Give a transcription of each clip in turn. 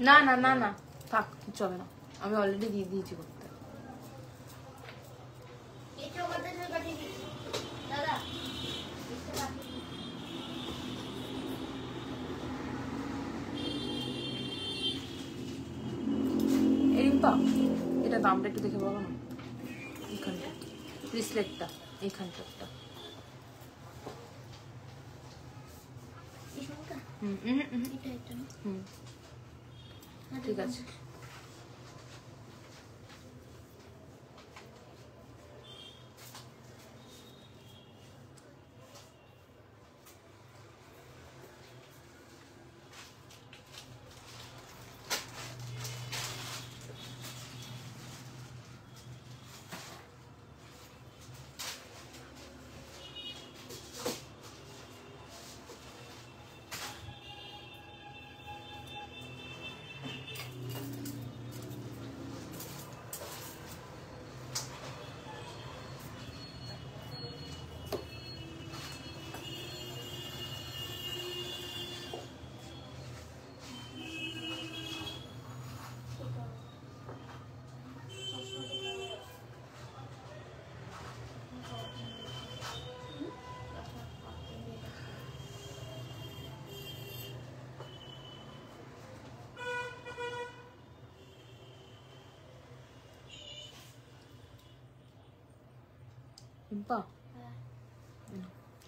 না না না না থাক, চলে না, আমি অলরেডি দিয়ে দিয়েছি করতে। এটা দামটা একটু দেখে বলো না, এইখানটা ব্রেসলেটটা, এইখানটা ঠিক আছে।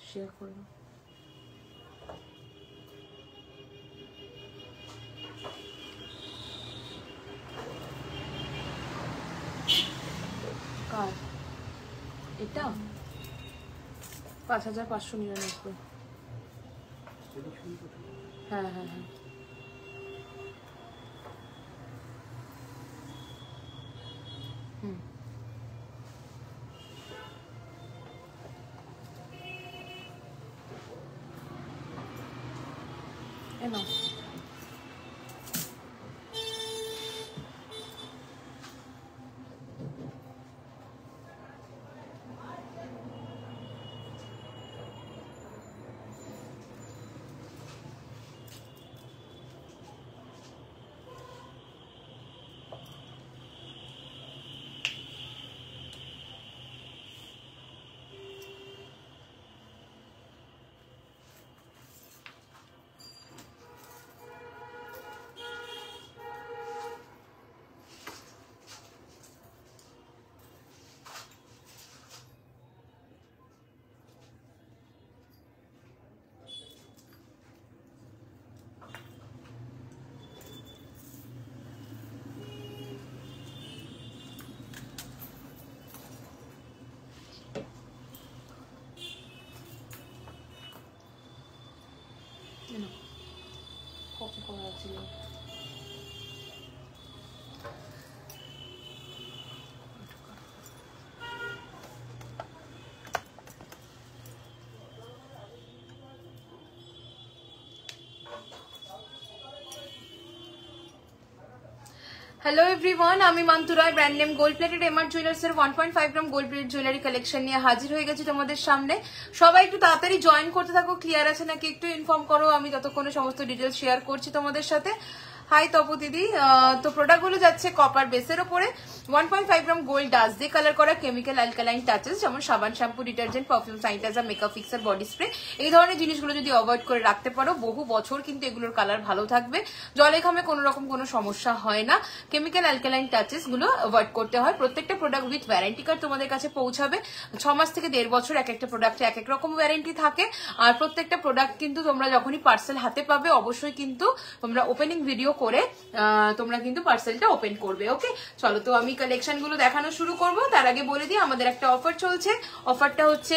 শেয়ার করে দাও। কার এটা? 5599। হ্যাঁ হ্যাঁ হ্যাঁ, এনো কপি করা ছিল। হ্যালো এভরিওয়ান, আমি Mantu Roy, brand name gold plated MR jewellers এর 1.5 gram gold plated jewellery collection নিয়ে হাজির হয়ে গেছি তোমাদের সামনে। সবাই একটু তাড়াতাড়ি জয়েন করতে থাকো। ক্লিয়ার আছে নাকি একটু ইনফর্ম করো, আমি ততক্ষণে সমস্ত ডিটেলস শেয়ার করছি তোমাদের সাথে। হাই তপু দিদি, তো প্রোডাক্টগুলো যাচ্ছে কপার বেসের ওপরে 1.5 গ্রাম গোল্ড ডাস্ট দিয়ে কালার করা কেমিক্যাল অ্যালকালাইন টাচেস, যেমন সাবান, shampoo, detergent, perfume, sanitiser, makeup fixer, body spray, এই ধরনের জিনিসগুলো যদি অ্যাভয়েড করে রাখতে পারো বহু বছর কিন্তু এগুলোর কালার ভালো থাকবে, জলে ঘামে কোনো রকম কোনো সমস্যা হয় না। কেমিক্যাল অ্যালকালাইন টাচেস গুলো অ্যাভয়েড করতে হয়। প্রত্যেকটা প্রোডাক্ট উইথ ওয়ারেন্টি কার্ড তোমাদের কাছে পৌঁছাবে। 6 মাস থেকে 1.5 বছর এক একটা প্রোডাক্টে এক এক রকম ওয়ারেন্টি থাকে। আর প্রত্যেকটা প্রোডাক্ট কিন্তু তোমরা যখনই পার্সেল হাতে পাবে অবশ্যই কিন্তু তোমরা ওপেনিং ভিডিও করে তোমরা কিন্তু পার্সেলটা ওপেন করবে। ওকে, চলো তো আমি কালেকশন গুলো দেখানো শুরু করব। তার আগে বলে দিই আমাদের একটা অফার চলছে। অফারটা হচ্ছে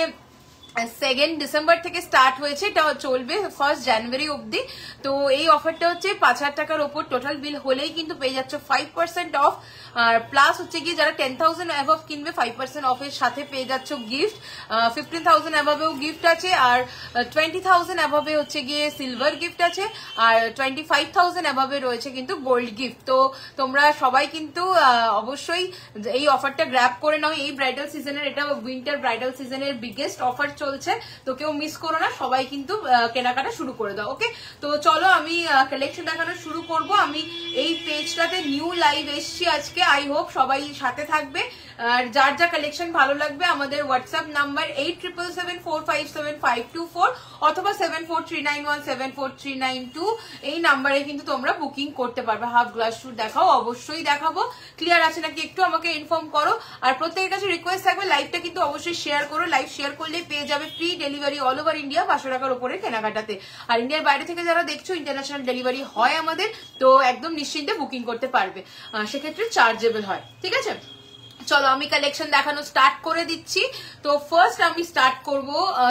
2 ডিসেম্বর থেকে স্টার্ট হয়েছে, এটা চলবে 1 জানুয়ারি অবধি। তো এই অফারটা হচ্ছে 5000 টাকার ওপর টোটাল বিল হলেই কিন্তু পেয়ে যাচ্ছ 5% অফ। আর প্লাস হচ্ছে গিয়ে যারা 10,000 অ্যাবভ কিনবে 5% অফের সাথে পেয়ে যাচ্ছ গিফট। 15,000 অ্যাবভেও গিফট আছে, আর 20,000 অ্যাবভে হচ্ছে গিয়ে সিলভার গিফট আছে, আর 25,000 অ্যাবভে রয়েছে কিন্তু গোল্ড গিফট। তো তোমরা সবাই কিন্তু অবশ্যই এই অফারটা গ্র্যাব করে নাও। এই ব্রাইডাল সিজনের, এটা উইন্টার ব্রাইডাল সিজনের বিগেস্ট অফার চলছে, তো কেউ মিস করো না, সবাই কিন্তু কেনাকাটা শুরু করে দাও। ওকে, তো চলো আমি কালেকশন দেখানো শুরু করব। আমি এই পেজটাতে নিউ লাইভ এসছি আজকে, আই হোপ সবাই সাথে থাকবে। আর যার যা কালেকশন ভালো লাগবে আমাদের হোয়াটসঅ্যাপ নাম্বার 8777457524 অথবা 7439174392 এই নাম্বারে কিন্তু তোমরা বুকিং করতে পারবে। হাফ গ্লাস শুট দেখাও, অবশ্যই দেখাবো। ক্লিয়ার আছে নাকি একটু আমাকে ইনফর্ম করো। আর প্রত্যেকের কাছে রিকোয়েস্ট থাকবে লাইভটা কিন্তু অবশ্যই শেয়ার করো। লাইভ শেয়ার করলে পেয়ে যাবে free delivery all over India 500 টাকার উপরে কেনাকাটাতে। আর ইন্ডিয়ার বাইরে থেকে যারা দেখছো ইন্টারন্যাশনাল ডেলিভারি হয় আমাদের, তো একদম নিশ্চিন্তে বুকিং করতে পারবে, সেক্ষেত্রে চার্জেবল হয়। ঠিক আছে, চলো আমি কালেকশন দেখানো স্টার্ট করে দিচ্ছি। তো ফার্স্ট আমি স্টার্ট করব,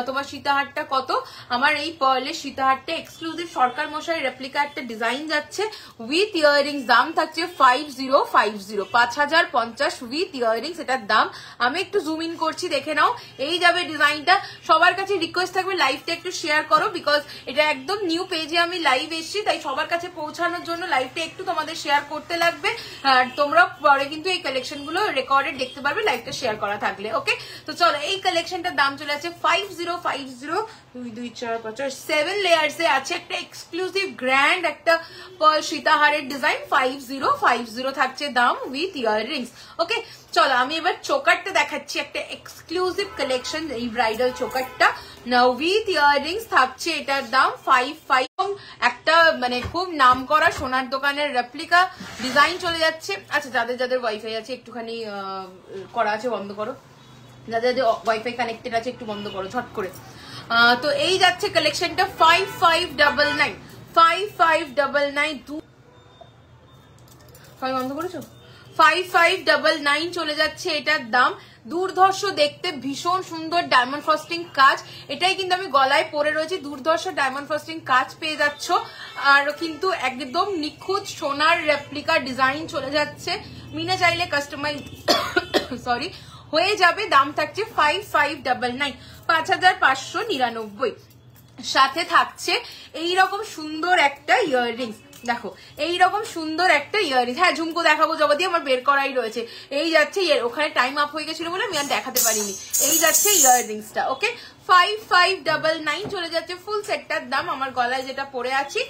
তোমার সীতাহারটা কত? আমার এই পার্লের সীতাহারটা এক্সক্লুসিভ সরকার মশাই রেপ্লিকা একটা ডিজাইন যাচ্ছে উইথ ইয়াররিংস, দাম থাকছে 5050 উইথ ইয়াররিংস, এটার দাম। আমি একটু জুম ইন করছি, দেখে নাও। এই যাবে ডিজাইনটা। সবার কাছে রিকোয়েস্ট থাকবে লাইভটা একটু শেয়ার করো, বিকজ এটা একদম নিউ পেজে আমি লাইভ এসেছি, তাই সবার কাছে পৌঁছানোর জন্য লাইভটা একটু তোমাদের শেয়ার করতে লাগবে। আর তোমরা পরে কিন্তু এই কালেকশন গুলো রেকর্ড দেখতে পারবে লাইভটা শেয়ার করা থাকলে। ওকে, তো চলো এই কালেকশনটার দাম চলে আছে 5050 2 2 4 5 7 লেয়ার্স এ আছে একটা এক্সক্লুসিভ গ্র্যান্ড একটা পার্ল সীতাহারের ডিজাইন। 5050 থাকছে দাম উইথ ইয়াররিংস। ওকে, চলো আমি এবার চোকারটা দেখাচ্ছি, একটা এক্সক্লুসিভ কালেকশন এই ব্রাইডাল চোকারটা উইথ ইয়াররিংস থাকছে, এটার দাম 55। একটা মানে খুব নাম করা সোনার দোকানের রেপ্লিকা ডিজাইন চলে যাচ্ছে। আচ্ছা, যাদের যাদের ওয়াইফাই আছে একটুখানি করা আছে বন্ধ করো, যাদের যাদের ওয়াইফাই কানেক্টেড আছে একটু বন্ধ করো ঝট করে। তো এই যাচ্ছে কালেকশনটা 5599 বন্ধ করেছো, 5599 চলে যাচ্ছে এটার দাম। দুর্ধর্ষ দেখতে, ভীষণ সুন্দর ডায়মন্ড ফ্রস্টিং কাজ, এটাই কিন্তু আমি গলায় পরে রয়েছি। দুর্ধর্ষ ডায়মন্ড ফ্রস্টিং কাজ পেয়ে যাচ্ছ, আর কিন্তু একদম নিখুঁত সোনার রেপ্লিকা ডিজাইন চলে যাচ্ছে। মিনা চাইলে কাস্টমাইজ সরি হয়ে যাবে। দাম থাকছে 5599 5599। সাথে থাকছে এইরকম সুন্দর একটা ইয়াররিংস, দেখো এইরকম সুন্দর একটা ইয়াররিংস। হ্যাঁ, ঝুমকো দেখাবো জগদি, আমার বের করাই রয়েছে। এই যাচ্ছে, ওখানে টাইম আপ হয়ে গেছিল বলে আমি আর দেখাতে পারিনি। এই যাচ্ছে ইয়াররিংসটা। ওকে, 5599 চলে যাচ্ছে ফুল সেটটার দাম। আমার গলায় যেটা পরে আছি,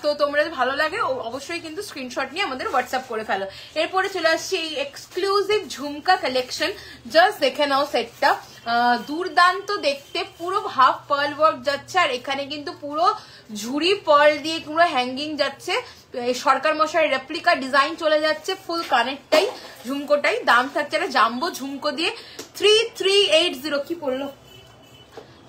তো তোমরা ভালো লাগে অবশ্যই কিন্তু স্ক্রিনশট নিয়ে আমাদের হোয়াটসঅ্যাপ করে ফেলো। এরপরে চলে আসছে এই এক্সক্লুসিভ ঝুমকা কালেকশন, জাস্ট দেখে নাও সেটটা, দুর্দান্ত দেখতে। পুরো হাফ পার্ল ওয়ার্ক যাচ্ছে, আর এখানে কিন্তু পুরো ঝুড়ি পার্ল দিয়ে পুরো হ্যাঙ্গিং যাচ্ছে। সরকার মশাই রেপ্লিকা ডিজাইন চলে যাচ্ছে, ফুল কানেরটাই ঝুমকোটাই। দাম থাকছে একটা জাম্বো ঝুমকো দিয়ে 3380। কি পড়লো?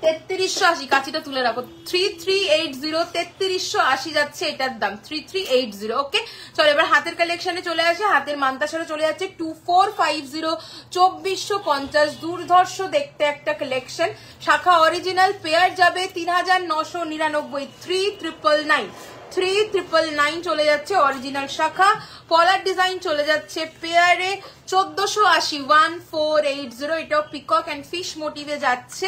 3380। কাঁচিটা তুলে রাখো। 3380 3380 যাচ্ছে এটার দাম, 3380। ওকে, চলো এবার হাতের কালেকশনে চলে আসে। হাতের মান্তাসারে চলে যাচ্ছে 2450 2450। দুর্ধর্ষ দেখতে একটা কালেকশন। শাখা অরিজিনাল, পেয়ার যাবে 3999 3999 3999 চলে যাচ্ছে অরিজিনাল শাখা। পলার ডিজাইন চলে যাচ্ছে পেয়ারে 1480 1480। এটাও পিকক এন্ড ফিশ মোটিভে যাচ্ছে।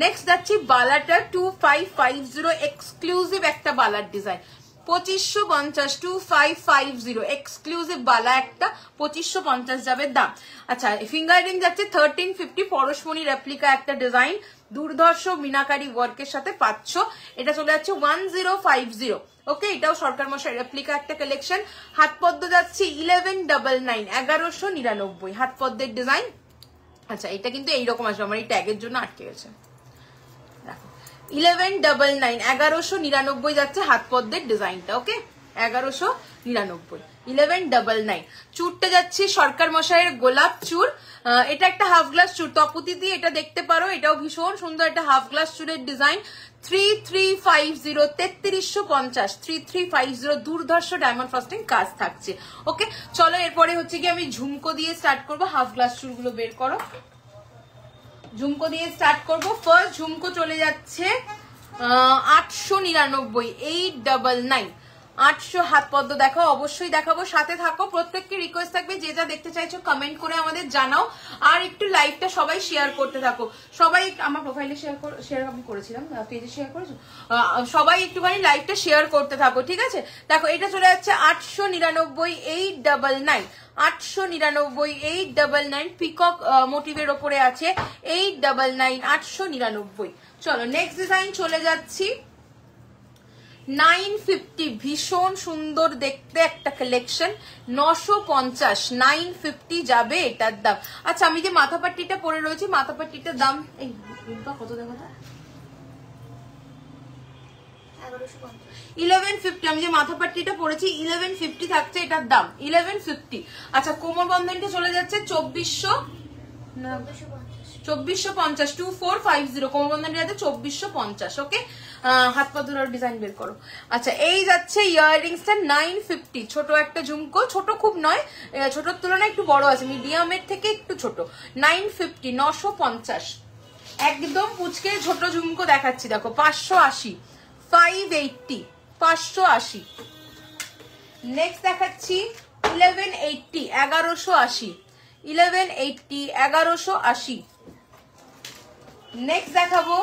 নেক্সট যাচ্ছে বালাটা 2550, এক্সক্লুসিভ একটা বালার ডিজাইন 2550 2550 এক্সক্লুসিভ বালা একটা 2550 যাবে দাম। আচ্ছা, ফিঙ্গার রিং যাচ্ছে 1350, পরশমণি রেপ্লিকা একটা ডিজাইন, দুর্ধর্ষ মিনাকারি ওয়ার্কের সাথে পাচ্ছ। এটা চলে যাচ্ছে 1050। ওকে, এটাও সরকার মশাই রেপ্লিকা একটা কালেকশন। হাত পদ্ম যাচ্ছে 1199 1199 হাত পদ্মের ডিজাইন। আচ্ছা, এটা কিন্তু এইরকম আসবে, আমার এই ট্যাগের জন্য আটকে গেছে। 1199 1199 যাচ্ছে হাত পদ্মের ডিজাইনটা। ওকে, 1199 1199। চুরটা যাচ্ছে সরকার মশাইয়ের গোলাপ চুর, এটা একটা হাফ গ্লাস চুর, তপতি দিয়ে এটা দেখতে পারো। এটাও ভীষণ সুন্দর একটা হাফ গ্লাস চুরের ডিজাইন। 3350 3350 3350 দুর্ধর্ষ ডায়মন্ড ফ্রস্টিং কাজ থাকছে। ওকে, চলো এরপরে হচ্ছে কি আমি ঝুমকো দিয়ে স্টার্ট করবো। হাফ গ্লাস চুরগুলো বের করো, ঝুমকো দিয়ে স্টার্ট করবো। ফার্স্ট ঝুমকো চলে যাচ্ছে 899 899 800। হাত পদ্ম দেখো, অবশ্যই দেখাবো, সাথে থাকো। প্রত্যেককে রিকোয়েস্ট থাকবে যে যা দেখতে চাইছো কমেন্ট করে আমাদের জানাও, আর একটু লাইভটা সবাই শেয়ার করতে থাকো। সবাই আমার প্রোফাইলে শেয়ার আমি করেছিলাম, পেজে শেয়ার করেছো, সবাই একটুখানি লাইভটা শেয়ার করতে থাকো, ঠিক আছে? দেখো এটা চলে যাচ্ছে 899 899 899, 899, পিকক মোটিভের ওপরে আছে 899, 899। চলো নেক্সট ডিজাইন চলে যাচ্ছি 950, ভীষণ সুন্দর দেখতে একটা কালেকশন, 950, 950 যাবে এটার দাম। আচ্ছা আমি যে মাথা পাট্টিটা পরে রয়েছি, মাথা পাট্টিটার দাম এই কত দেখো তো, 1150। আমি যে মাথা পাট্টিটা পরেছি 1150 থাকছে এটার দাম, 1150। আচ্ছা কোমর বন্ধনটা চলে যাচ্ছে 2450, 2450, কোমর বন্ধনটা যাচ্ছে 2450। ওকে, হাত পা ধরার ডিজাইন বের করো। আচ্ছা এই যাচ্ছে ইয়াররিংসটা 950, ছোট একটা ঝুমকো, ছোট খুব নয়, ছোটর তুলনায় একটু বড় আছে, মিডিয়ামের থেকে একটু ছোট, 950, 950। একদম পুচকে ছোট ঝুমকো দেখাচ্ছি, দেখো 580, 580, 580। নেক্সট দেখাচ্ছি 1180, 1180, 1180, 1180। নেক্সট দেখাবো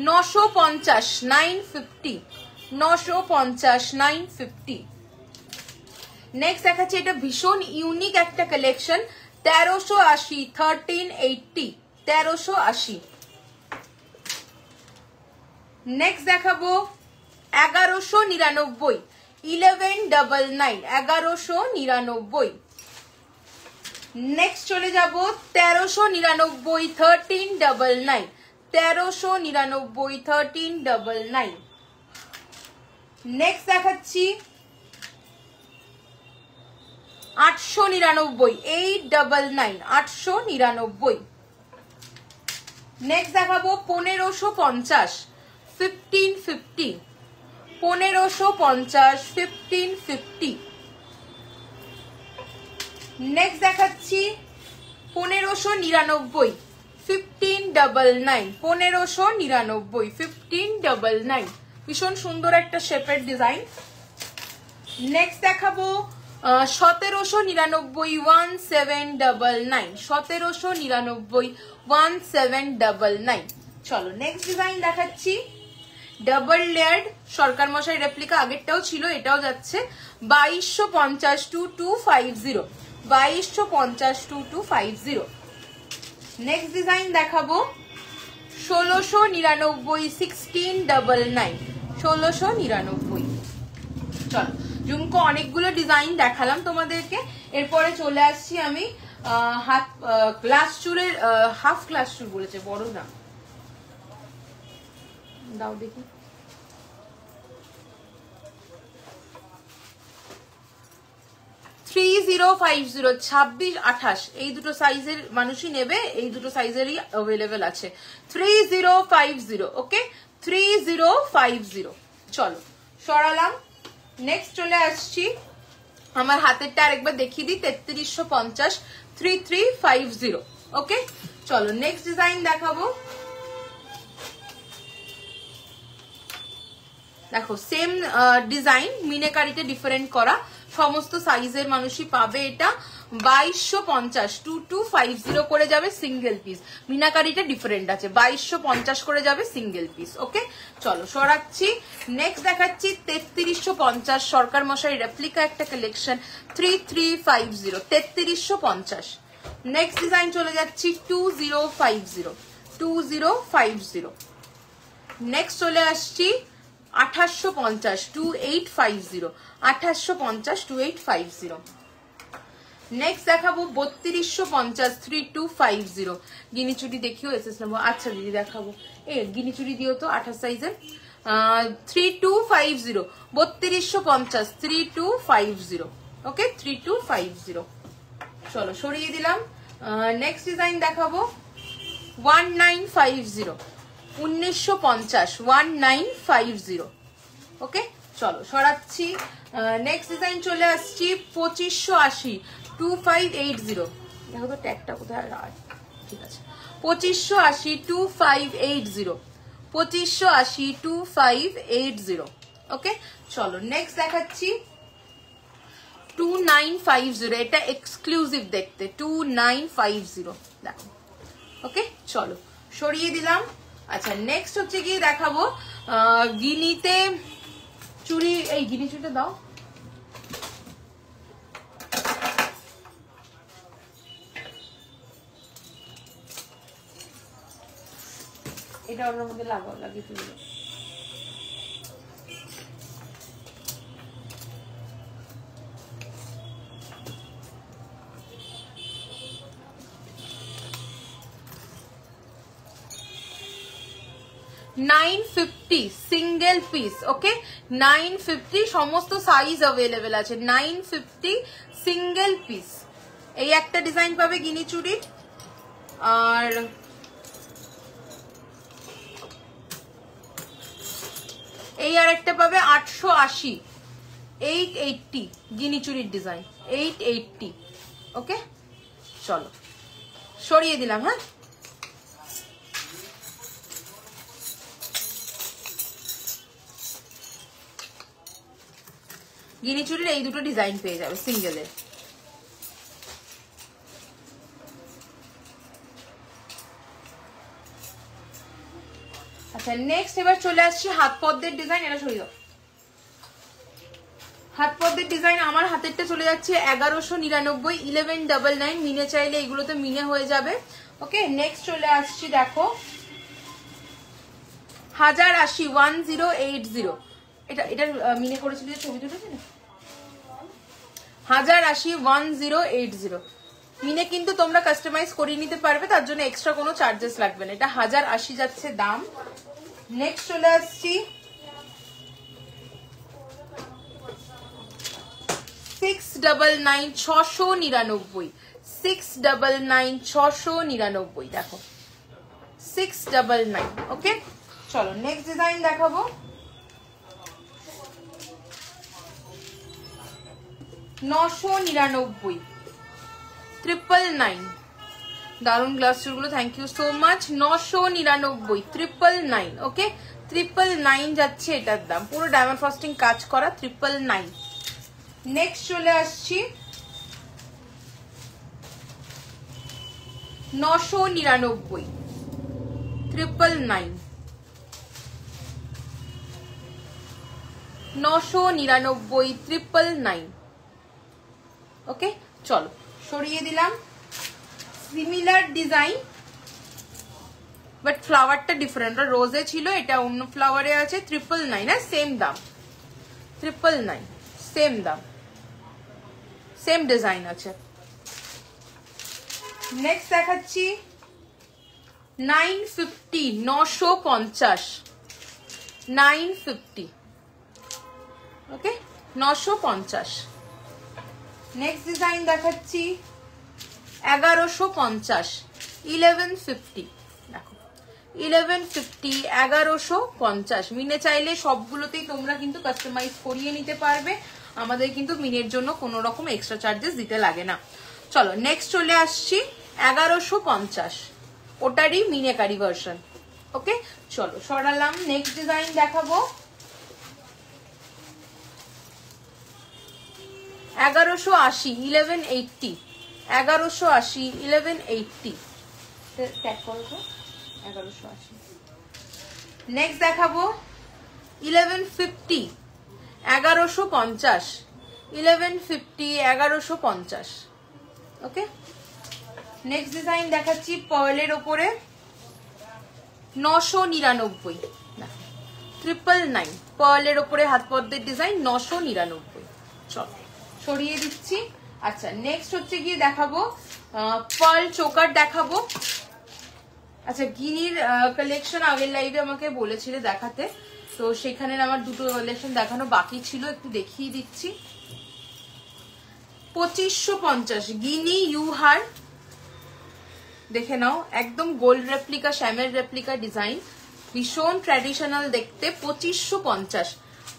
950, 950, 950, 950। নেক্সট দেখাচ্ছি এটা ভীষণ ইউনিক একটা কালেকশন, 1380, 1380, 1380। নেক্সট দেখাবো 1199, 1199, 1199। নেক্সট চলে যাব 1399, 1399, 1399, 1399। নেক্সট দেখাচ্ছি 899, 899, 899। নেক্সট দেখাবো 1550, 1550, 1550, 1550। নেক্সট দেখাচ্ছি 1599, 1599, 1599, 1599। ভীষণ সুন্দর একটা শেপের ডিজাইন। নেক্সট দেখাবো 1799, 1799, 1799, 1799। চলো নেক্সট ডিজাইন দেখাচ্ছি ডাবল লেয়ার্ড সরকার মশাই রেপ্লিকা, আগেরটাও ছিল এটাও যাচ্ছে 2250, 2250, 2250, 2250। নেক্সট ডিজাইন দেখাবো 1699, 1699, 1699। চলো ঝুমকো অনেকগুলো ডিজাইন দেখালাম তোমাদেরকে, এরপরে চলে আসছি আমি হাফ গ্লাস চুলের, হাফ গ্লাস চুল বলেছে, বড় না, দাও দেখি। $3050, 2628, এই দুটো সাইজের মানুষই নেবে, এই দুটো সাইজেরই অ্যাভেলেবেল আছে। 3050, ওকে, 3050। চলো সরালাম। নেক্সট চলে আসছি, আমার হাতেরটা আরেকবার দেখিয়ে দিই, 3350, 3350। ওকে চলো নেক্সট ডিজাইন দেখাবো। দেখো সেম ডিজাইন, মিনাকারিতে ডিফারেন্ট করা, সমস্ত সাইজের মানুষই পাবে এটা। 2250, 2250 করে যাবে সিঙ্গেল পিস, মিনাকারিটা ডিফারেন্ট আছে, 2250 করে যাবে সিঙ্গেল পিস। ওকে চলো সরাচ্ছি। নেক্সট দেখাচ্ছি 3350, সরকার মশাই রেপ্লিকা একটা কালেকশন, 3350, 3350। নেক্সট ডিজাইন চলে যাচ্ছি 2050, 2050। নেক্সট চলে আসছি 2850, 2850, 2850, 2850। নেক্সট দেখাবো 3250, 3250। গিনি চুড়ি দেখিও এসেস নেবো। আচ্ছা দিদি দেখাবো, গিনি চুড়ি দিও তো 28 সাইজের। 3250, 3250, 3250। ওকে 3250। চলো সরিয়ে দিলাম। নেক্সট ডিজাইন দেখাবো 1950, 1950, 1950। ওকে চলো সরাচ্ছি। নেক্সট ডিজাইন চলে আসছি 2580, 2580। দেখো তো ট্যাগটা কোথায়, ঠিক আছে, 2580, 2580, 2580, 2580। ওকে চলো নেক্সট দেখাচ্ছি 2950, এটা এক্সক্লুসিভ দেখতে, 2950 দেখো। ওকে চলো সরিয়ে দিলাম। আচ্ছা নেক্সট হচ্ছে কি দেখাবো গিনিতে চুড়ি, এই গিনি চুড়িটা দাও, এটা ওর মধ্যে লাগাও, লাগিয়ে তুলে দাও। $950 সিঙ্গেল পিস। ওকে, 950 সমস্ত সাইজ অ্যাভেলেবেল আছে। 950 সিঙ্গেল পিস। এই একটা ডিজাইন পাবে গিনি চুড়ির, আর এই আরেকটা পাবে 880, 880 গিনি চুড়ির ডিজাইন, 880। ওকে, চলো সরিয়ে দিলাম। হ্যাঁ, গিনি চুড়ির এই দুটো ডিজাইন পেয়ে যাবে সিঙ্গেলের। আচ্ছা, নেক্সট এবার চলে আসছি হাত পদ্মের ডিজাইন। এটা সরিয়ে দাও। হাত পদ্মের ডিজাইন আমার হাতেরটা চলে যাচ্ছে 1199, 1199। মিনে চাইলে এগুলোতে মিনে হয়ে যাবে। ওকে, নেক্সট চলে আসছি, দেখো 1080, 1080। এটা মিনে করেছিল যে ছবি তুলেছে না, 1080, 1080 মিনে কিন্তু তোমরা কাস্টমাইজ করিয়ে নিতে পারবে, তার জন্য এক্সট্রা কোনো চার্জেস লাগবে না। এটা 1080 যাচ্ছে দাম। নেক্সট চলে আসছি 699, 699, 699, 699। দেখো 699। ওকে, চলো নেক্সট ডিজাইন দেখাবো। 999, 999। দারুন গ্লাস চুলগুলো, থ্যাংক ইউ সো মাচ। 999, 999। ওকে, 999 যাচ্ছে এটার দাম, পুরো ডায়মন্ড ফ্রস্টিং কাজ করা, 999। নেক্সট চলে আসছি 999, 999, 999, 999। ওকে, চলো সরিয়ে দিলাম। সিমিলার ডিজাইন বাট ফ্লাওয়ারটা ডিফারেন্ট, রোজে ছিল, এটা অন্য ফ্লাওয়ারে আছে। 999। হ্যাঁ, সেম দাম, 999 সেম দাম, সেম ডিজাইন আছে। নেক্সট দেখাচ্ছি 950, 950, 950। ওকে, 950। নেক্সট ডিজাইন দেখাচ্ছি 1150, 1150। দেখো 1150, 1150। মিনে চাইলে সবগুলোতেই তোমরা কিন্তু কাস্টমাইজ করিয়ে নিতে পারবে, আমাদের কিন্তু মিনের জন্য কোনো রকম এক্সট্রা চার্জেস দিতে লাগে না। চলো নেক্সট চলে আসছি 1150, ওটারই মিনেকারি ভার্সন। ওকে, চলো সরালাম। নেক্সট ডিজাইন দেখাবো 1180, 1180, 1180, 1180। ট্যাগ করো তো 1180। নেক্সট দেখাবো 1150, 1150, 1150, 1150। ওকে, নেক্সট ডিজাইন দেখাচ্ছি পার্লের ওপরে 999, 999। পার্লের ওপরে হাত পদ্মের ডিজাইন 999। চলো সরিয়ে দিচ্ছি। আচ্ছা, নেক্সট হচ্ছে গিয়ে দেখাবো পার্ল চোকার দেখাবো। আচ্ছা, গিনির কালেকশন আগের লাইভে আমাকে বলেছিলে দেখাতে, তো সেখানে আমার দুটো কালেকশন দেখানো বাকি ছিল, একটু দেখিয়ে দিচ্ছি। 2550 গিনি ইউহার, দেখে নাও, একদম গোল্ড রেপ্লিকা, শ্যামের রেপ্লিকা ডিজাইন, ভীষণ ট্র্যাডিশনাল দেখতে। 2550,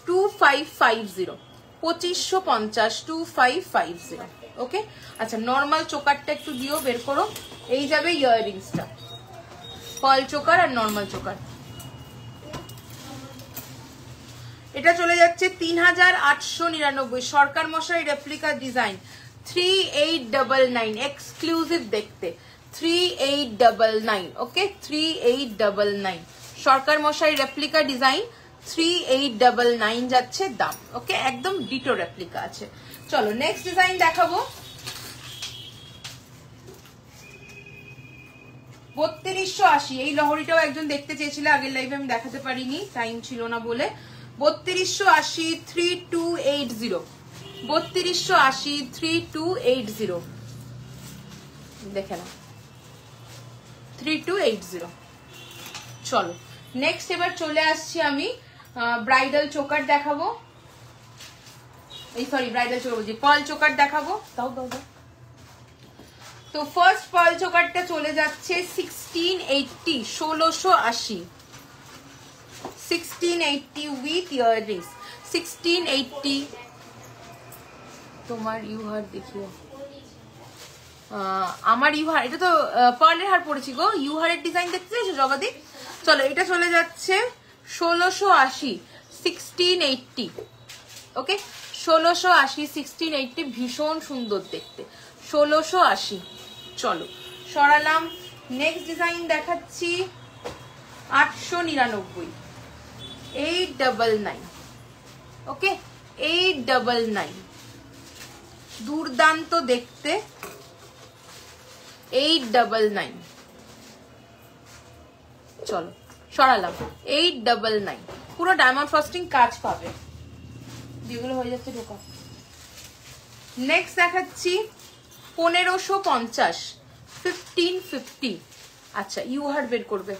2550, 2550, 2550। ওকে, আচ্ছা নর্মাল চোকারটা একটু দিও, বের করো। এই যাবে ইয়াররিংসটা, পার্ল চোকার আর নর্মাল চোকার। এটা চলে যাচ্ছে 3899, সরকার মশাই রেপ্লিকা ডিজাইন, 3899, এক্সক্লুসিভ দেখতে, 3899। ওকে, 3899 সরকার মশাই রেপ্লিকা ডিজাইন, 3899 যাচ্ছে দাম। ওকে, একদম ডিটো রেপ্লিকা আছে। চলো নেক্সট ডিজাইন দেখাবো 3280 এই লহরিটাও একজন দেখতে চেয়েছিল, আগের লাইভে আমি দেখাতে পারিনি, টাইম ছিল না বলে। 3280 3280, 3280 3280 দেখে না, 3280। চলো নেক্সট এবার চলে আসছি আমি ব্রাইডাল চোকার দেখাবো, এই সরি ব্রাইডাল চোকার বলছি, পার্ল চোকার দেখাবো। দাও দাও দাও। তো ফার্স্ট পার্ল চোকারটা চলে যাচ্ছে 1680, 1680, 1680 উইথ ইয়াররিংস, 1680। তোমার ইউহার দেখিও, আমার ইউহার, এটা তো পার্লের হার পড়েছি গো, ইউহারের ডিজাইন দেখতে চাইছো জগাদি? চলো এটা চলে যাচ্ছে 1680, 1680, ওকে 1680, 1680, ভীষণ সুন্দর দেখতে, 1680। চলো সরালাম। নেক্সট ডিজাইন দেখাচ্ছি 899, 899, ওকে 899, দুর্দান্ত দেখতে, 899। চলো সরালাম, 899, পুরো ডায়মন্ড ফ্রস্টিং কাজ পাবে, যেগুলো হয়ে যাচ্ছে ঢোকা। নেক্সট দেখাচ্ছি 1550, 1550, আচ্ছা ইউহার বের করবে,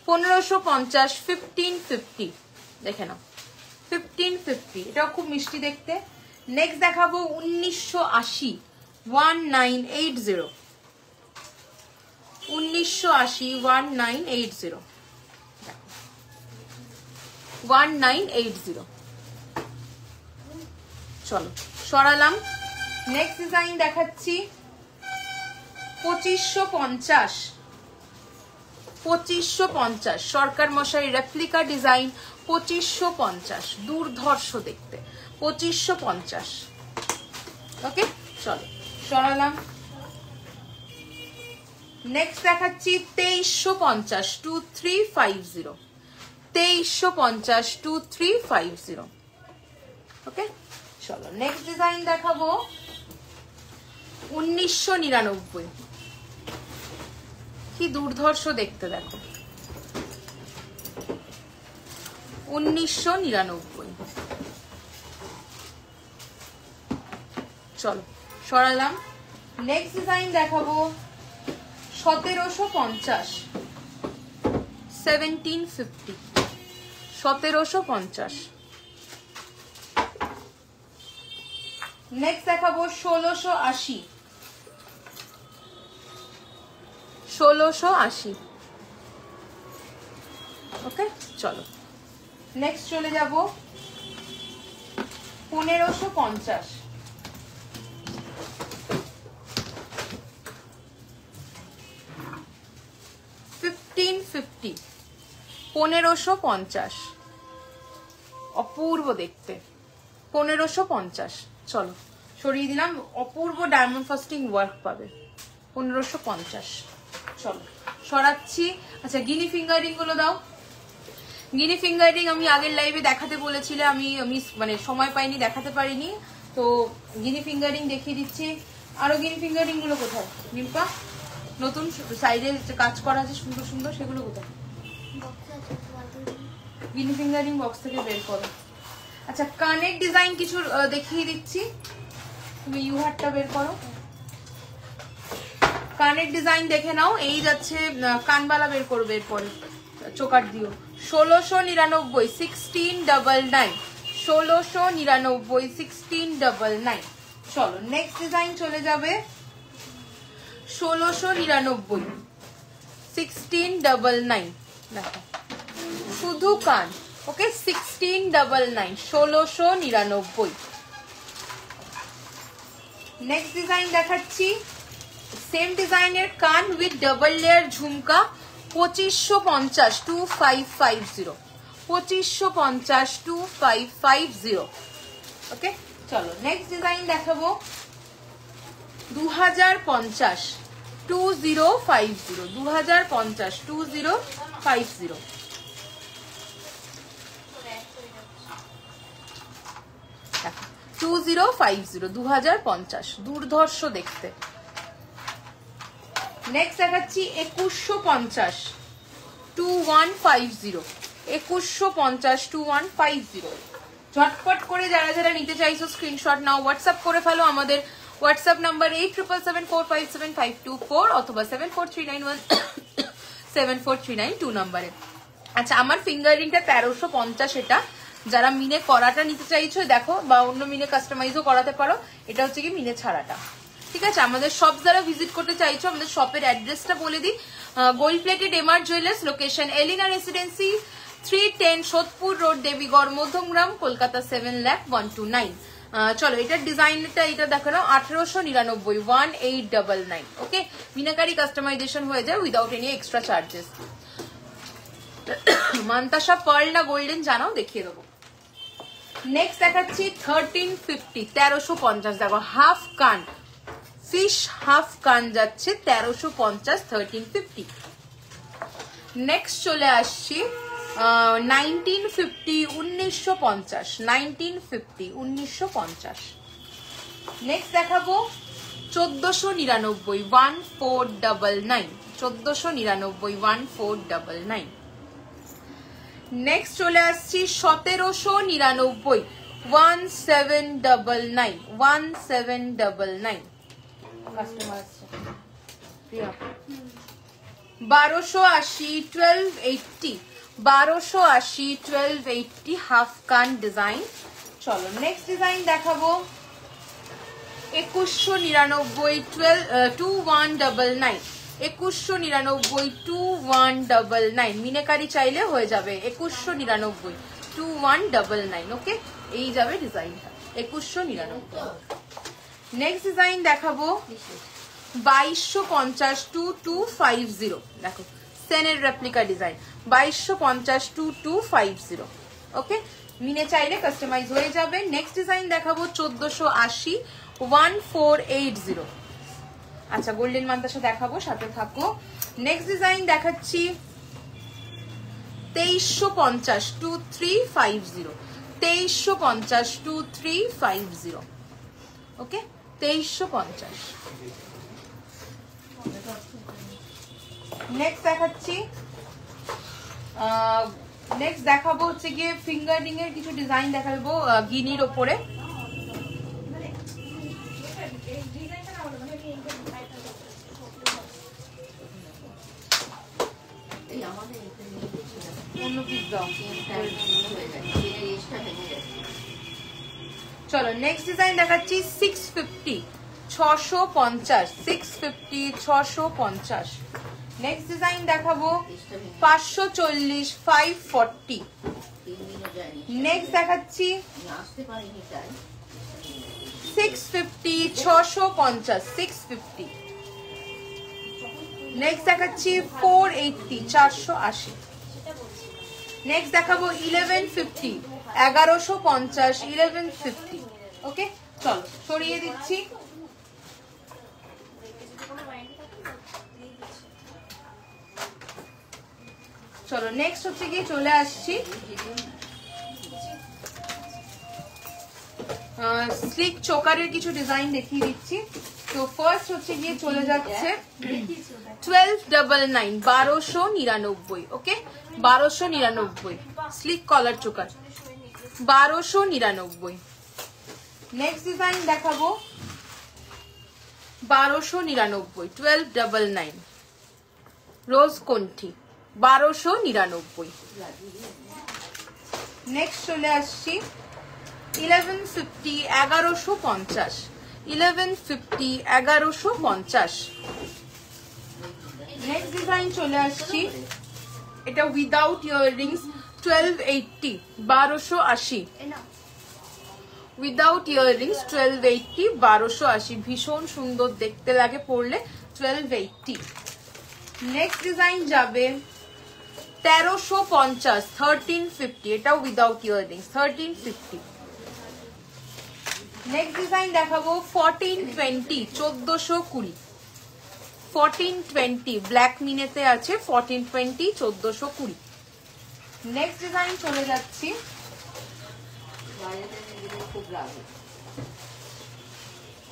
1550, 1550 দেখে নাও, 1550, এটাও খুব মিষ্টি দেখতে। নেক্সট দেখাবো 1980, 1980, 1980, 1980, 1980। চলো সরালাম। নেক্সট ডিজাইন দেখাচ্ছি 2550, 2550, সরকার মশাই রেপ্লিকা ডিজাইন, 2550, দুর্ধর্ষ দেখতে, 2550, ওকে চলো সরালাম। নেক্সট দেখাচ্ছি 2350, 2350, 2350, 2350, ওকে চলো নেক্সট ডিজাইন দেখাবো 1999, কি দুর্ধর্ষ দেখতে দেখো, 1999। চলো সরালাম। নেক্সট ডিজাইন দেখাবো 1750, 1750, 1750। নেক্সট দেখাবো 1680, 1680, ওকে চলো নেক্সট চলে যাব 1550, 1550, 1550, অপূর্ব দেখতে, 1550। চলো সরিয়ে দিলাম, অপূর্ব ডায়মন্ড ফাস্টিং ওয়ার্ক পাবে, 1550। চলো সরাচ্ছি। আচ্ছা গিনি ফিঙ্গারিং গুলো দাও, গিনি ফিঙ্গারিং আমি আগের লাইভে দেখাতে বলেছিলে, আমি মানে সময় পাইনি, দেখাতে পারিনি, তো গিনি ফিঙ্গারিং দেখিয়ে দিচ্ছি। আরো গিনি ফিঙ্গারিং গুলো কোথায় নিম্পা? নতুন সাইডে কাজ করা আছে সুন্দর সুন্দর, সেগুলো কোথায়? গিনি ফিঙ্গারিং বক্স থেকে বের করো। আচ্ছা কানের ডিজাইন কিছু দেখিয়ে দিচ্ছি, তুমি ইউহারটা বের করো, কানের ডিজাইন দেখে নাও। এই যাচ্ছে কানবালা বের করবে এরপরে, চোকার দিও। 1699, 1699, 1699, 1699। চলো নেক্সট ডিজাইন চলে যাবে 1699, 1699, দেখো শুধু কান, ওকে 1699, 1699। নেক্সট ডিজাইন দেখাচ্ছি সেম ডিজাইনের কান উইথ ডাবল লেয়ার ঝুমকা, 2550, 2550, 2550, 2550, ওকে চলো নেক্সট ডিজাইন দেখাবো 2050, 2050, 2050, 2050। 2050, 2050, দুর্ধর্ষ দেখতে, নেক্সট দেখাচ্ছি 2150 2150 2150 2150। ঝটপট করে যারা যারা নিতে চাইছো স্ক্রিনশট নাও, হোয়াটসঅ্যাপ করে ফেলো আমাদের হোয়াটসঅ্যাপ নাম্বার 8777457524 অথবা 7439174392 নাম্বারে। আচ্ছা, আমার ফিঙ্গারিংটা 1350, এটা যারা মিনে করাটা নিতে চাইছো দেখো, বা অন্য মিনে কাস্টমাইজও করাতে পারো। এটা হচ্ছে কি মিনে ছাড়াটা, ঠিক আছে। আমাদের শপ যারা ভিজিট করতে চাইছো, আমাদের শপের অ্যাড্রেসটা বলে দিই। Gold plated MR jewellers, location Elina residency, 310 Sodepur road, Debigarh, Madhyamgram, Kolkata 7,01,229। চলো এটার ডিজাইনটা এটা দেখো না, 1899 1899। ওকে, মিনাকারি কাস্টমাইজেশন হয়ে যায় without any extra charges. Mantasa pearl না গোল্ডেন জানাও, দেখিয়ে দেবো। নেক্সট দেখাচ্ছি 1350 1350। দেখো হাফ কান, ফিশ হাফ কান যাচ্ছে 1350 1350। নেক্সট চলে আসছি 1950 1950 1950 1950। নেক্সট দেখাবো 1499 1499 1499 1499। নেক্সট চলে আসছি 1799 1799 1799। কাস্টমার আছে প্রিয়া। 1280 1280 1280 1280 হাফ কান ডিজাইন। চলো নেক্সট ডিজাইন দেখাবো 2199 2199 2199 2199। মিনাকারি চাইলে হয়ে যাবে 2199 2199। ওকে, এই যাবে ডিজাইনটা 2199। নেক্সট ডিজাইন দেখাবো 2250 2250। দেখো সেনের রেপ্লিকা ডিজাইন 2250 2250। ওকে, মিনে চাইলে কাস্টমাইজ হয়ে যাবে। নেক্সট ডিজাইন দেখাবো 1480 1480। আচ্ছা, গোল্ডেন মান্তাসা দেখাবো, সাথে থাকো। নেক্সট ডিজাইন দেখাচ্ছি 2350 2350 2350 2350। ওকে, 2350। নেক্সট দেখাচ্ছি নেক্সট দেখাবো হচ্ছে গিয়ে ফিঙ্গারিং এর কিছু ডিজাইন দেখাবো গিনির ওপরে। চলো নেক্সট ডিজাইন দেখাচ্ছি 650 650 650 650। নেক্সট ডিজাইন দেখাবো 540 540। নেক্সট দেখাচ্ছি 650 650 650। নেক্সট দেখাচ্ছি 480 480। নেক্সট দেখাবো 1150 1150 1150। ওকে, চলো সরিয়ে দিচ্ছি। চলো নেক্সট হচ্ছে গিয়ে চলে আসছি স্লিক চোকারের কিছু ডিজাইন দেখিয়ে দিচ্ছি। তো ফার্স্ট হচ্ছে গিয়ে চলে যাচ্ছে 1299 1299। ওকে, 1299 স্লিক কলার চোকার 1299। নেক্সট ডিজাইন দেখাবো 1299 1299 রোজ কোন্ঠি 1299। নেক্সট চলে আসছি 1150 1150 1150 1150। নেক্সট ডিজাইন চলে আসছি, এটা উইদাউট ইয়াররিংস 1280 1280 উইদাউট ইয়াররিংস 1280 1280। ভীষণ সুন্দর দেখতে লাগে পরলে 1280। নেক্সট ডিজাইন যাবে 1350 1350, এটা উইদাউট ইয়াররিংস 1350। নেক্সট ডিজাইন দেখাবো 1420 1420 1420 ব্ল্যাক মিনেতে আছে 1420 1420। নেক্সট ডিজাইন চলে যাচ্ছি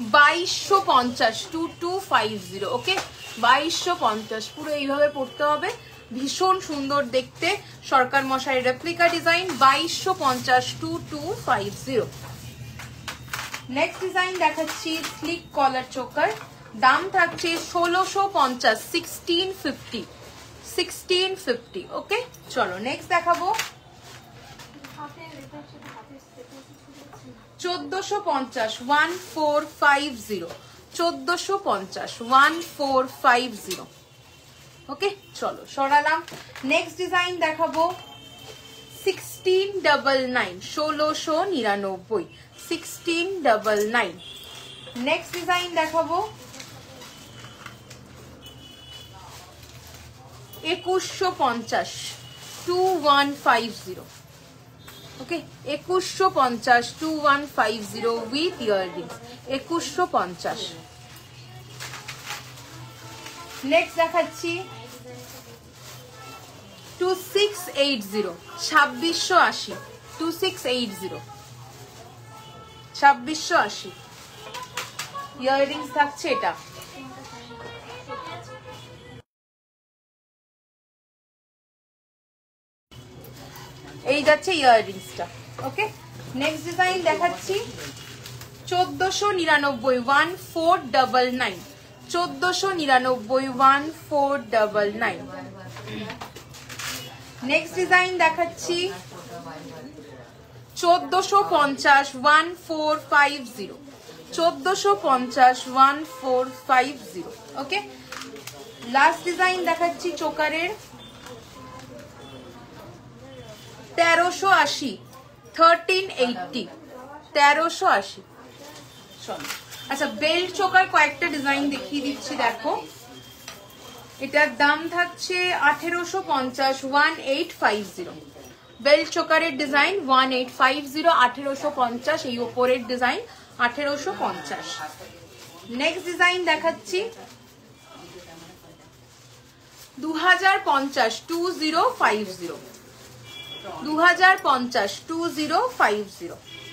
2250, 2250, ওকে 2250 পুরো এইভাবে পড়তে হবে, ভীষণ সুন্দর দেখতে, সরকার মশাই রেপ্লিকা ডিজাইন, 2250, 2250। নেক্সট ডিজাইন দেখাচ্ছি স্লিক কলার চোকার, দাম থাকছে 1650, 1650, 1650, ওকে। চলো নেক্সট দেখাবো 1450, 1450, 1450, 1450, ওকে। চলো সরালাম। নেক্সট ডিজাইন দেখাবো 1699, 1699, 1699। নেক্সট ডিজাইন দেখাবো 2150, 2150, ওকে 2150, 2150 উইথ ইয়াররিংস, 2150। নেক্সট দেখাচ্ছি 2680, 2680, 2680, 2680 ইয়াররিংস থাকছে এটা। এই যাচ্ছে ইয়াররিংসটা, ওকে। নেক্সট ডিজাইন দেখাচ্ছি 1499, 1499, 1499, 1499। নেক্সট ডিজাইন দেখাচ্ছি 1450, 1450, 1450, 1450, ওকে। লাস্ট ডিজাইন দেখাচ্ছি চোকারের 1380, 1380, 1380। চলো আচ্ছা বেল্ট চোকার কয়েকটা ডিজাইন দেখিয়ে দিচ্ছি, দেখো এটার দাম থাকছে 1850, 1850, বেল্ট চোকারের ডিজাইন 1850, 1850, এই উপরের ডিজাইন 1850। নেক্সট ডিজাইন দেখাচ্ছি 2050, 2050, 2050, 2050,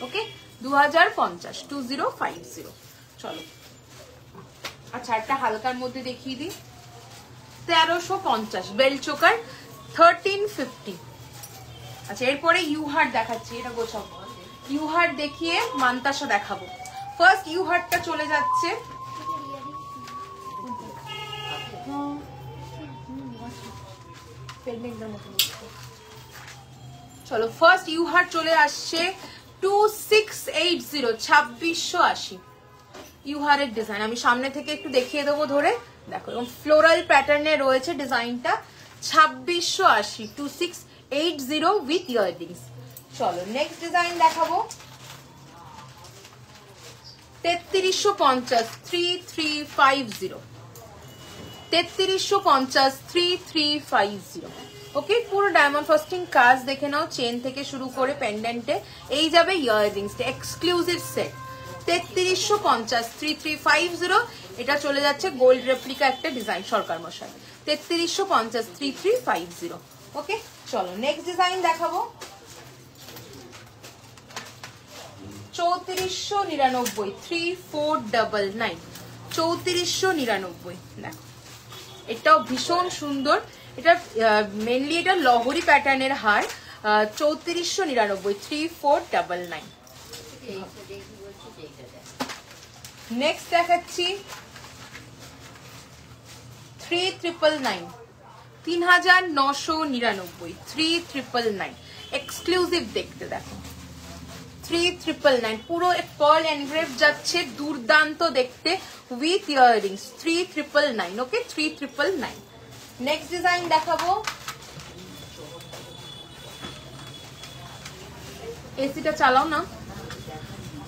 ওকে 2050, 2050। চলো আচ্ছা একটা হালকার মধ্যে দেখিয়ে দিই 1350 বেল্ট চোকার 1350। আচ্ছা এরপরে ইউহার্ট দেখাচ্ছি, এটা গোছাবো, ইউহার্ট দেখিয়ে মান্তাসা দেখাবো। ফার্স্ট ইউহার্টটা চলে যাচ্ছে চলো ফার্স্ট ইউহার্ট চলে আসছে 2680, 2680 ইউহারের ডিজাইন। আমি সামনে থেকে একটু দেখিয়ে দেবো ধরে, দেখো এবং ফ্লোরাল প্যাটার্নে রয়েছে ডিজাইনটা, 2680, 2680 উইথ ইয়াররিংস। চলো নেক্সট ডিজাইন দেখাবো 3350, 3350, 3350, 3350, ওকে। পুরো ডায়মন্ড ফাস্টিং কাজ দেখে নাও, চেন থেকে শুরু করে পেন্ডেন্টে এই যাবে ইয়াররিংসটা, এক্সক্লুসিভ সেট 3350, 3350। এটা চলে যাচ্ছে গোল্ড রেপ্লিকা একটা ডিজাইন সরকার মশাই, 3350, 3350, ওকে। চলো নেক্সট ডিজাইন দেখাবো 3499, 3499, 3499, দেখো এটাও ভীষণ সুন্দর, এটা মেনলি এটা লহরি প্যাটার্নের হার, 3499, 3499। নেক্সট দেখাচ্ছি 3999, 3999, 3999 এক্সক্লুসিভ দেখতে, দেখো 3999 পুরো পার্ল এনগ্রেভ যাচ্ছে, দুর্দান্ত দেখতে with earrings, 3999, okay 3999। Next design দেখাবো এসিটা চালাও না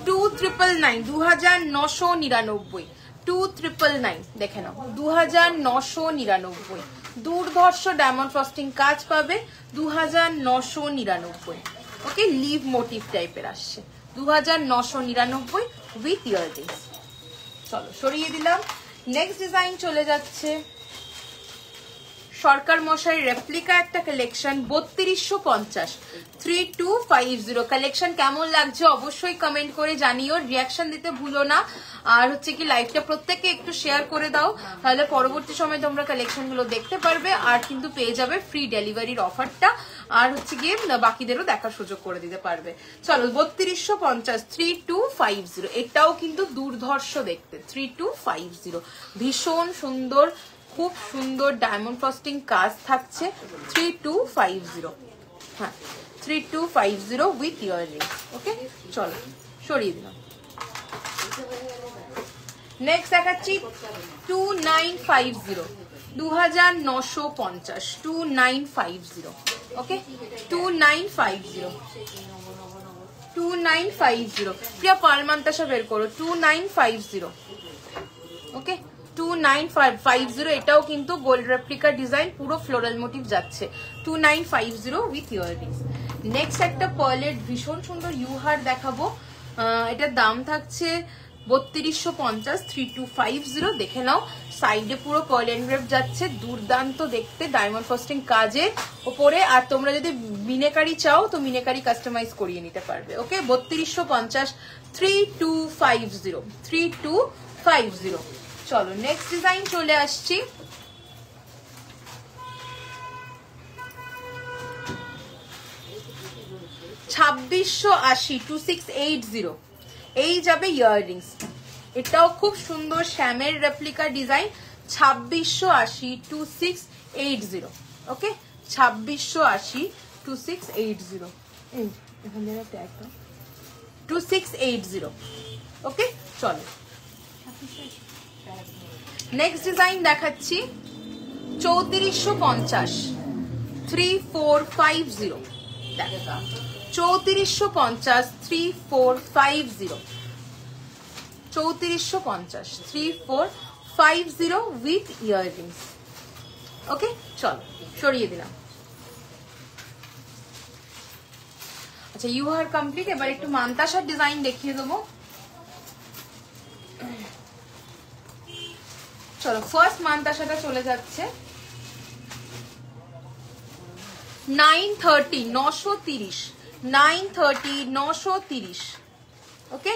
2999, 2999, 2999 দেখে নাও 2999 দুর্ধর্ষ ডায়মন্ড ফ্রস্টিং কাজ পাবে 2999, ওকে লিভ মোটিভ টাইপের আসছে 2999 উইথ ইয়াররিংস। চলো সরিয়ে দিলাম। নেক্সট ডিজাইন চলে যাচ্ছে সরকার মশাই রেপ্লিকা একটা কালেকশন 3250 3250 কালেকশন কেমন লাগছে অবশ্যই কমেন্ট করে জানিও, রিয়াকশন দিতে ভুলো না। আর হচ্ছে কি লাইভটা প্রত্যেককে একটু শেয়ার করে দাও, তাহলে পরবর্তী সময় তোমরা কালেকশন গুলো দেখতে পারবে আর কিন্তু পেয়ে যাবে ফ্রি ডেলিভারির অফারটা, আর হচ্ছে গিয়ে বাকিদেরও দেখার সুযোগ করে দিতে পারবে। চলো 3250 3250 এটাও কিন্তু দুর্ধর্ষ দেখতে 3250 ভীষণ সুন্দর, খুব সুন্দর ডায়মন্ড ফ্রস্টিং কাজ থাকছে 3250। হ্যাঁ 3250 উইথ ইয়াররিং। ওকে চলো সরিয়ে দিলাম। নেক্সট দেখাচ্ছি 2950 2950 2950। ওকে 2950 2950 প্রিয়া পার্ল মান্তাসা বের করো 2950। ওকে 2950 এটাও কিন্তু গোল্ড রেপ্লিকা ডিজাইন, পুরো ফ্লোরাল মোটিভ যাচ্ছে 2950 উইথ ইয়াররিংস। নেক্সট একটা পার্লের ভীষণ সুন্দর ইউহার দেখাবো, এটার দাম থাকছে 3250 3250। দেখে নাও সাইডে পুরো পার্ল এনগ্রেভ যাচ্ছে, দুর্দান্ত দেখতে ডায়মন্ড ফ্রস্টিং কাজের ওপরে। আর তোমরা যদি মিনেকারি চাও তো মিনেকারি কাস্টমাইজ করিয়ে নিতে পারবে। ওকে 3250 3250 3250। চলো নেক্সট ডিজাইন চলে আসছি, ছাব্বিশশো 2680 এই যাবে ইয়াররিংস। এটাও খুব সুন্দর শ্যামের রেপ্লিকা ডিজাইন 2680 2680। ওকে 2680 2680 2680। ওকে চলো নেক্সট ডিজাইন দেখাচ্ছি 3450 3450। দেখো 3450 3450 3450 3450 উইথ ইয়াররিংস। ওকে চলো সরিয়ে দিলাম। আচ্ছা ইউ আর কমপ্লিট, এবার একটু মান্তাসার ডিজাইন দেখিয়ে দেবো। চলো ফার্স্ট মান্তাসাটা চলে যাচ্ছে 930 930 930 930। ওকে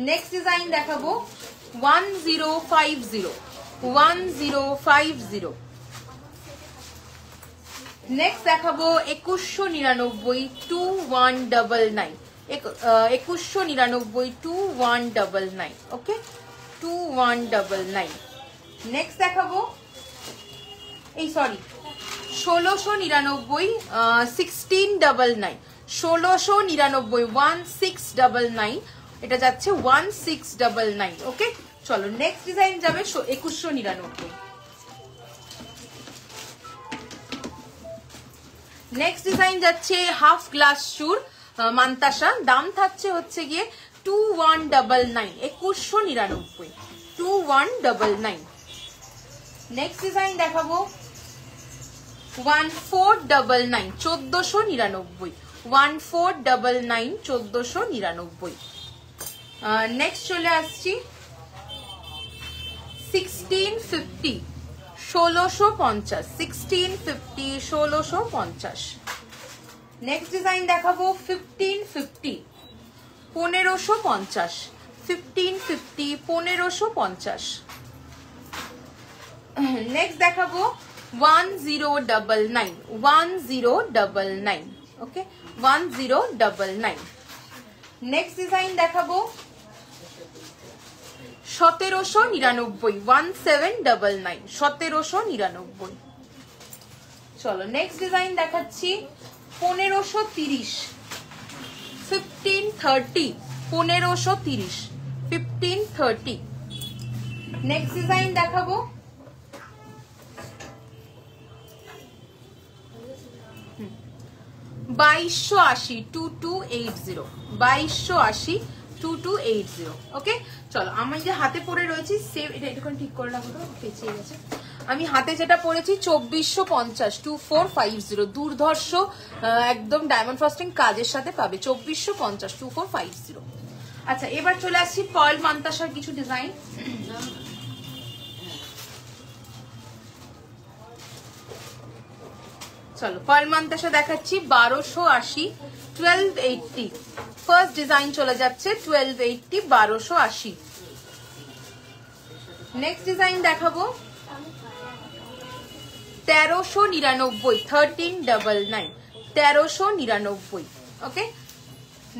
নেক্সট ডিজাইন দেখাবো 1050 1050। নেক্সট দেখাবো 2199 2199 2199 2199। ওকে 2199। নেক্সট দেখাবো এই সরি 1699 1699 1699 1699 এটা যাচ্ছে 1699। ওকে চলো নেক্সট ডিজাইন যাবে 2199। নেক্সট ডিজাইন যাচ্ছে হাফ গ্লাস চুর মান্তাসা, দাম থাকছে হচ্ছে গিয়ে 2199 2199 2199। নেক্সট ডিজাইন দেখাবো 1499 1499 1499 1499। নেক্সট চলে আসছি 1650 1650 1650 1650। নেক্সট ডিজাইন দেখাবো 1550 1550 1550 1550। নেক্সট দেখাবো 1099 1099। ওকে 1099। নেক্সট ডিজাইন দেখাবো 1799 1799 1799। চলো নেক্সট ডিজাইন দেখাচ্ছি 1530 1530 1530 1530। নেক্সট ডিজাইন দেখাবো 2280 2280 2280 2280। ওকে চলো আমি যে হাতে পরে রয়েছি সেম এটা একটুখানি ঠিক করে রাখো, পেঁচিয়ে গেছে। আমি হাতে যেটা পরেছি 2450 2450 দুর্ধর্ষ একদম ডায়মন্ড ফ্রস্টিং কাজের সাথে পাবে 2450 2450। আচ্ছা এবার চলে আসছি পার্ল মান্তাসার কিছু ডিজাইন। চলো পার্ল মান্তাসা দেখাচ্ছি 1280 1280 ফার্স্ট ডিজাইন চলে যাচ্ছে 1280 1280। নেক্সট ডিজাইন দেখাবো 1399 1399 1399। ওকে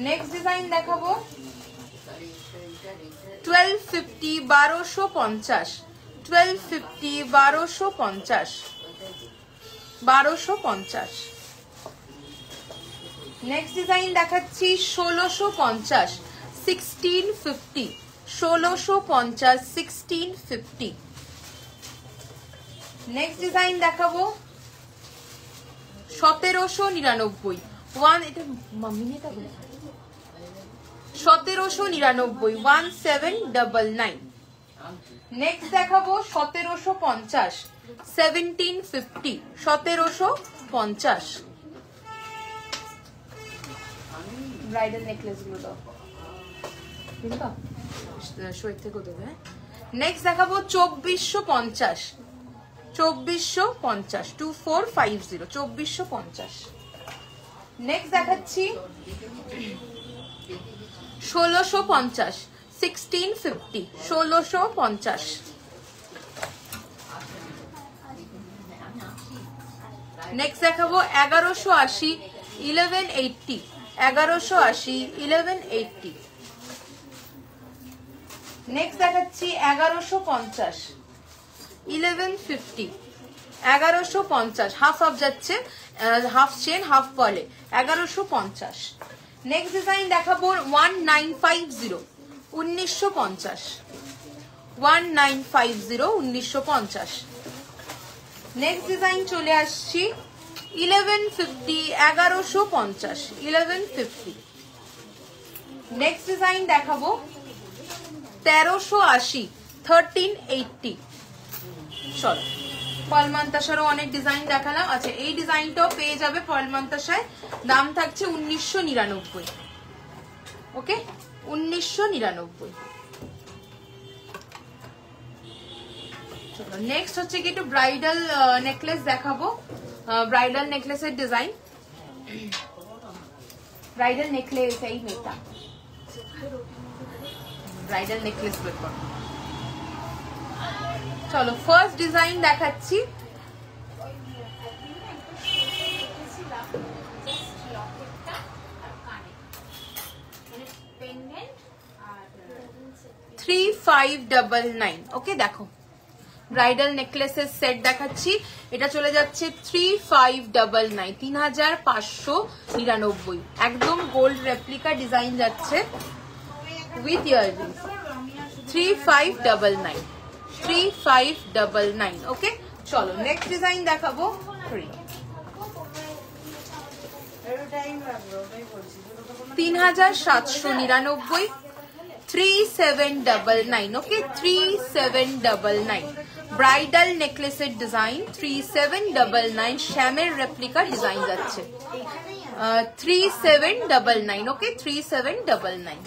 নেক্সট ডিজাইন দেখাবো 1250 1250 1250 1250 1250। নেক্সট ডিজাইন দেখাচ্ছি 1650 1650 1650 1650। নেক্সট ডিজাইন দেখাবো 1799 এটা মাম্মি নেটা বলে 1799 1799। নেক্সট দেখাবো 1750 1750 1750। ব্রাইডাল নেকলেস গুলো দাও শোয়ের থেকে দেবে। নেক্সট দেখাবো 2450 2450 2450 2450। নেক্সট দেখাচ্ছি 1650 1650 1650। নেক্সট দেখাবো 1180 1180 1180 1180। নেক্সট দেখাচ্ছি 1150 1150 1150 হাফ অফ যাচ্ছে হাফ চেন হাফ পলে 1150। নেক্সট ডিজাইন দেখাবো 1950 1950 1950 1950। নেক্সট ডিজাইন চলে আসছি 1150 1150 1150। নেক্সট ডিজাইন দেখাবো 1380 1380। চলো পার্ল মান্তাসারও অনেক ডিজাইন দেখালাম। আচ্ছা এই ডিজাইনটাও পেয়ে যাবে পার্ল মান্তাসায়, দাম থাকছে 1999। ওকে 1999। চলো নেক্সট হচ্ছে কি একটু ব্রাইডাল নেকলেস দেখাবো। ব্রাইডাল নেকলেসের ডিজাইন ব্রাইডাল নেকলেস এই মেয়েটা ব্রাইডাল নেকলেস বের করো। চলো ফার্স্ট ডিজাইন দেখাচ্ছি $3599। ওকে দেখো ব্রাইডাল নেকলেসের সেট দেখাচ্ছি, এটা চলে যাচ্ছে 3599 3599। একদম গোল্ড রেপ্লিকা ডিজাইন যাচ্ছে উইথ ইয়াররিংস 3599 3599। ওকে চলো নেক্সট ডিজাইন দেখাবো 3799 3799। ওকে 3799 ব্রাইডাল নেকলেসের ডিজাইন 3799 শ্যামের রেপ্লিকা ডিজাইন যাচ্ছে 3799। ওকে 3799।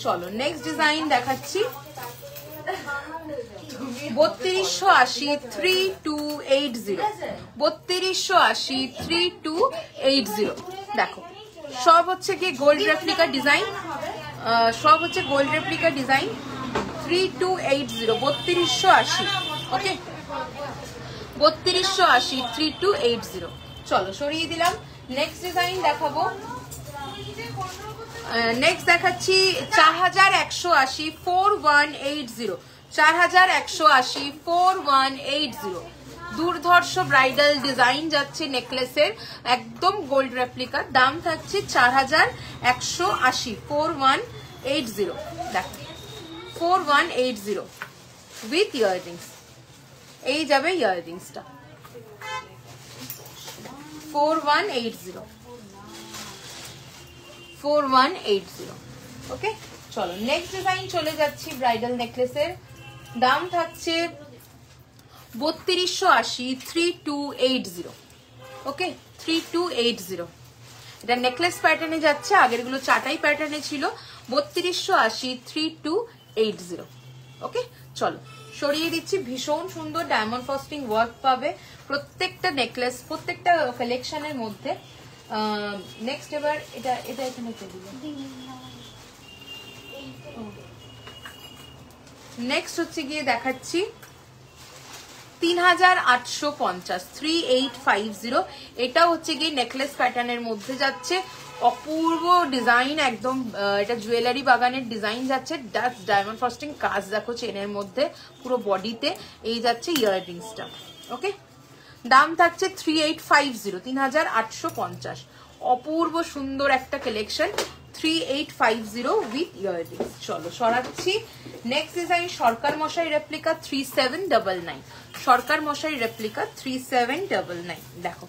চলো নেক্সট ডিজাইন দেখাচ্ছি 3280 3280 3280 3280। দেখো সব হচ্ছে কি গোল্ড রেপ্লিকা ডিজাইন, সব হচ্ছে গোল্ড রেপ্লিকা ডিজাইন 3280 3280। ওকে 3280 3280। চলো সরিয়ে দিলাম। নেক্সট ডিজাইন দেখাবো, নেক্সট দেখাচ্ছি 4180 4180 4180 4180। দুর্ধর্ষ ব্রাইডাল ডিজাইন যাচ্ছে নেকলেসের, একদম গোল্ড রেপ্লিকা, দাম থাকছে 4180 4180। দেখো 4180 উইথ ইয়াররিংস, এই যাবে ইয়াররিংসটা 4180 4180। ওকে চলো নেক্সট ডিজাইন চলে যাচ্ছি ব্রাইডাল নেকলেসের, দাম থাকছে 3280 3280। ওকে 3280। এটা নেকলেস প্যাটার্নে যাচ্ছে, আগের গুলো চাটাই প্যাটার্নে ছিল। 3280 3280। ওকে চলো সরিয়ে দিচ্ছি। ভীষণ সুন্দর ডায়মন্ড ফ্রস্টিং ওয়ার্ক পাবে প্রত্যেকটা নেকলেস, প্রত্যেকটা কালেকশনের মধ্যে। নেক্সট এবার এটা এখানে নেক্সট হচ্ছে গিয়ে দেখাচ্ছি 3850 3850। এটা হচ্ছে গিয়ে নেকলেস প্যাটার্নের মধ্যে যাচ্ছে, অপূর্ব ডিজাইন একদম। এটা জুয়েলারি বাগানের ডিজাইন যাচ্ছে, ডায়মন্ড ফ্রস্টিং কাজ দেখো চেনের মধ্যে পুরো বডিতে। এই যাচ্ছে ইয়াররিংসটা। ওকে দাম থাকছে 3850 3850। অপূর্ব সুন্দর একটা কালেকশন 3850 উইথ ইয়াররিংস। চলো সরাচ্ছি। নেক্সট ডিজাইন সরকার মশাই রেপ্লিকা 3799। সরকার মশাই রেপ্লিকা 3799। দেখো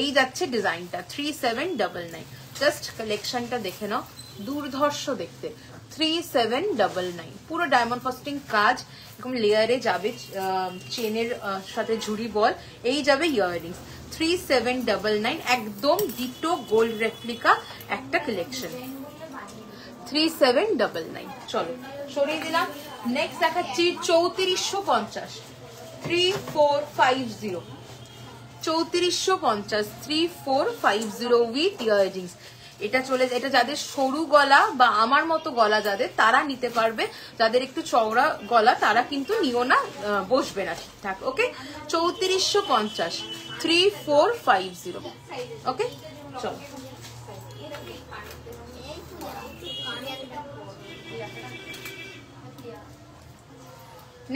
এই যাচ্ছে ডিজাইনটা 3799। জাস্ট কালেকশনটা দেখে নাও, দুর্ধর্ষ দেখতে। 3799 পুরো ডায়মন্ড ফ্রস্টিং কাজ, এরকম লেয়ারে যাবে চেনের সাথে ঝুড়ি বল, এই যাবে ইয়াররিংস। 3799 একদম ডিটো গোল্ড রেপ্লিকা একটা কালেকশন 3799। চলো সরিয়ে দিলাম। নেক্সট দেখাচ্ছি 3450 3450 3450 3450 উইথ ইয়াররিংস। এটা চলে, এটা যাদের সরু গলা বা আমার মতো গলা যাদের, তারা নিতে পারবে। যাদের একটু চওড়া গলা তারা কিন্তু নিও না, বসবে না ঠিকঠাক। ওকে 3450 3450। ওকে চলো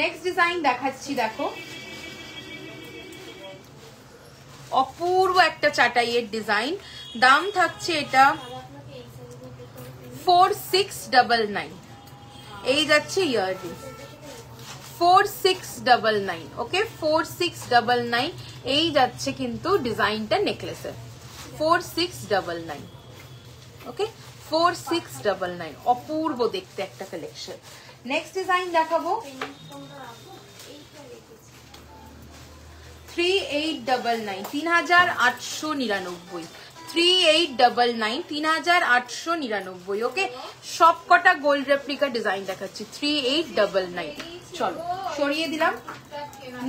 নেক্সট ডিজাইন দেখাচ্ছি। দেখো অপূর্ব একটা চাটাইয়ের ডিজাইন। দাম থাকছে এটা 4699। এই যাচ্ছে ইয়াররিংস 4699। ওকে 4699 এই যাচ্ছে কিন্তু ডিজাইনটা নেকলেসের 4699। ওকে 4699 অপূর্ব দেখতে একটা কালেকশন। নেক্সট ডিজাইন দেখাবো 3899 3899 3899 3899। ওকে সব কটা গোল্ড রেপ্লিকা ডিজাইন দেখাচ্ছি 3899। চলো সরিয়ে দিলাম।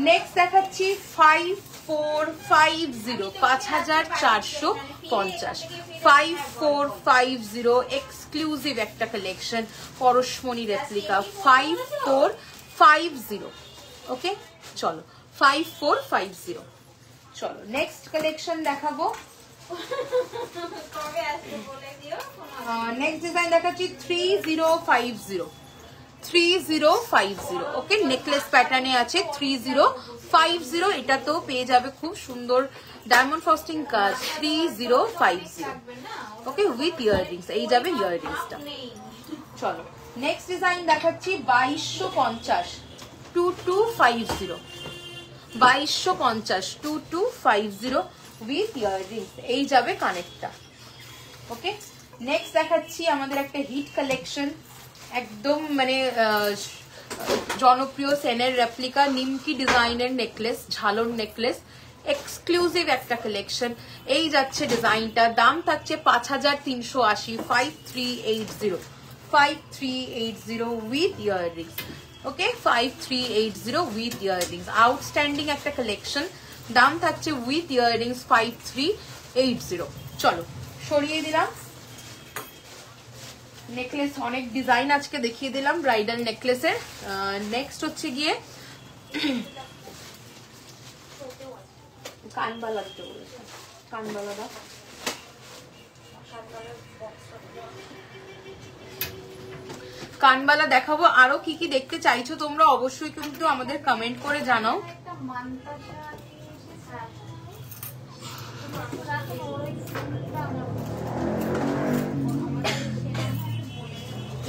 নেক্সট দেখাচ্ছি 5450 5450 5450 এক্সক্লুসিভ একটা কালেকশন পরশমণি রেপ্লিকা 5450। ওকে চলো 5450। চলো নেক্সট কালেকশন দেখাবো। নেক্সট ডিজাইন দেখাচ্ছি 3050 3050। ওকে নেকলেস প্যাটার্নে আছে 3050। এটা তো পেয়ে যাবে খুব সুন্দর ডায়মন্ড ফ্রস্টিং কাজ 3050। ওকে উইথ ইয়াররিংস, এই যাবে ইয়াররিংসটা। চলো নেক্সট ডিজাইন দেখাচ্ছি 2250 2250 2250 2250 উইথ ইয়াররিংস, এই যাবে কানেক্টটা। ওকে নেক্সট দেখাচ্ছি আমাদের একটা হিট কালেকশন, একদম মানে জনপ্রিয় সেনের রেপ্লিকা নিমকি ডিজাইনের নেকলেস, ঝালর নেকলেস, এক্সক্লুসিভ একটা কালেকশন। এই যাচ্ছে ডিজাইনটা। দাম থাকছে 5380 5380 5380 with earrings. Okay 5380 with earrings. Outstanding একটা কালেকশন। দাম থাকছে উইথ ইয়াররিংস 5380। চলো সরিয়ে দিলাম। নেকলেস অনেক ডিজাইন আজকে দেখিয়ে দিলাম ব্রাইডাল নেকলেসের। নেক্সট হচ্ছে গিয়ে কানবালা দিতে বলেছে, কানবালাটা কানবালা দেখাবো। আরো কি কি দেখতে চাইছো তোমরা অবশ্যই কিন্তু আমাদের কমেন্ট করে জানাও।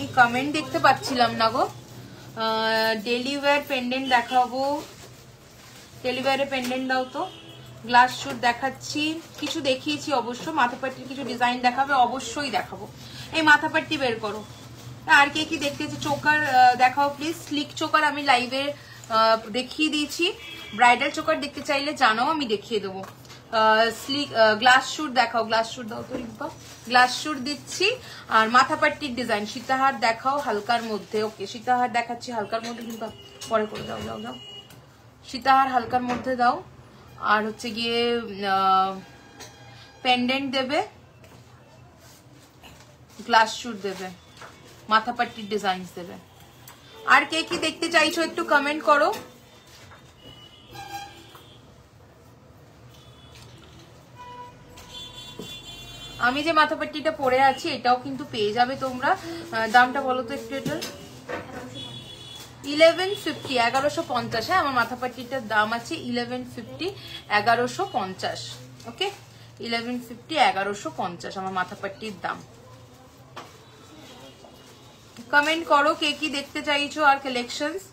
এই কমেন্ট দেখতে পাচ্ছিলাম না গো। ডেলিওয়ার পেন্ডেন্ট দেখাবো, ডেলিওয়ারে পেন্ডেন্ট দাও তো। গ্লাস শুট দেখাচ্ছি, কিছু দেখিয়েছি অবশ্য। মাথাপাট্টির কিছু ডিজাইন দেখাবে, অবশ্যই দেখাবো। এই মাথাপাট্টি বের করো। আর কে কি দেখতেছে চোকার দেখাও প্লিজ। স্লিক চোকার আমি লাইভে দেখিয়ে দিয়েছি। ব্রাইডাল চোকার দেখতে চাইলে জানাও, আমি দেখিয়ে দেবো। গ্লাস শুট দেখাও, গ্লাস শুট দাও তো রিম্পা, গ্লাস শুট দিচ্ছি। আর মাথা পাট্টির ডিজাইন, সীতাহার দেখাও হালকার মধ্যে। ওকে সীতাহার দেখাচ্ছি হালকার মধ্যে, রিম্পা পরে করে দাও, যাও যাও সীতাহার হালকার মধ্যে দাও। আর হচ্ছে গিয়ে পেন্ডেন্ট দেবে, গ্লাস শুট দেবে, মাথা পাট্টির ডিজাইন দেবে। আর কে কি দেখতে চাইছো একটু কমেন্ট করো। আমি যে মাথা পাট্টিটা পরে আছি এটাও কিন্তু পেয়ে যাবে তোমরা। দামটা বলো তো একটু এটার। 1150, 1150। হ্যাঁ আমার মাথা পাট্টিটার দাম আছে 1150, 1150। ওকে 1150, 1150 আমার মাথা পাট্টির দাম। কমেন্ট করো কে কি দেখতে চাইছো আর কালেকশনস।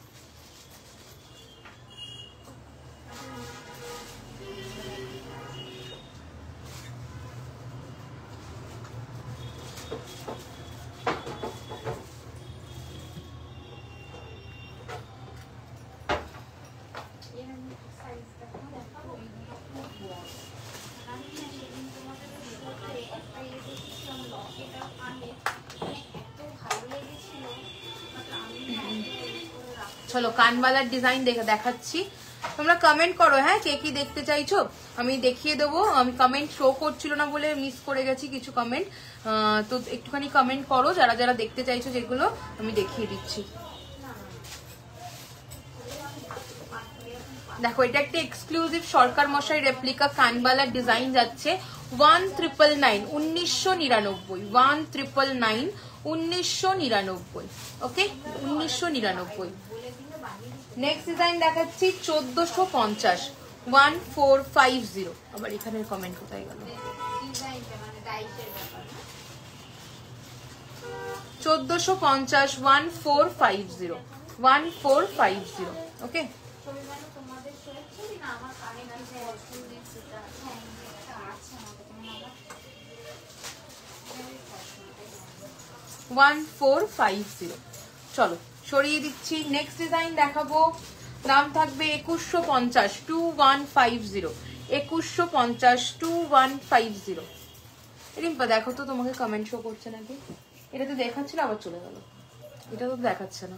চলো কানবালার ডিজাইন দেখাচ্ছি, তোমরা কমেন্ট করো হ্যাঁ কে কি দেখতে চাইছো, আমি দেখিয়ে দেবো। আমি কমেন্ট শো করছিল না বলে মিস করে গেছি কিছু কমেন্ট, তো একটুখানি কমেন্ট করো যারা যারা দেখতে চাইছো, যেগুলো আমি দেখিয়ে দিচ্ছি। দেখো এটা একটা এক্সক্লুসিভ সরকার মশাই রেপ্লিকা কানবালার ডিজাইন যাচ্ছে 1999, 1999, 1999, 1999। ওকে 1999। নেক্সট ডিজাইন দেখাচ্ছি 1450, 1450। আবার এখানে কমেন্ট কোথায় গেল? 1450, 1450, 1450। ওকে 1450। চলো সরিয়ে দিচ্ছি। নেক্সট ডিজাইন দেখাবো, দাম থাকবে 2150, 2150, 2150, 2150। রিম্পা দেখো তো তোমাকে কমেন্ট শো করছে নাকি? এটা তো দেখাচ্ছিল আবার চলে গেল, এটা তো দেখাচ্ছে না।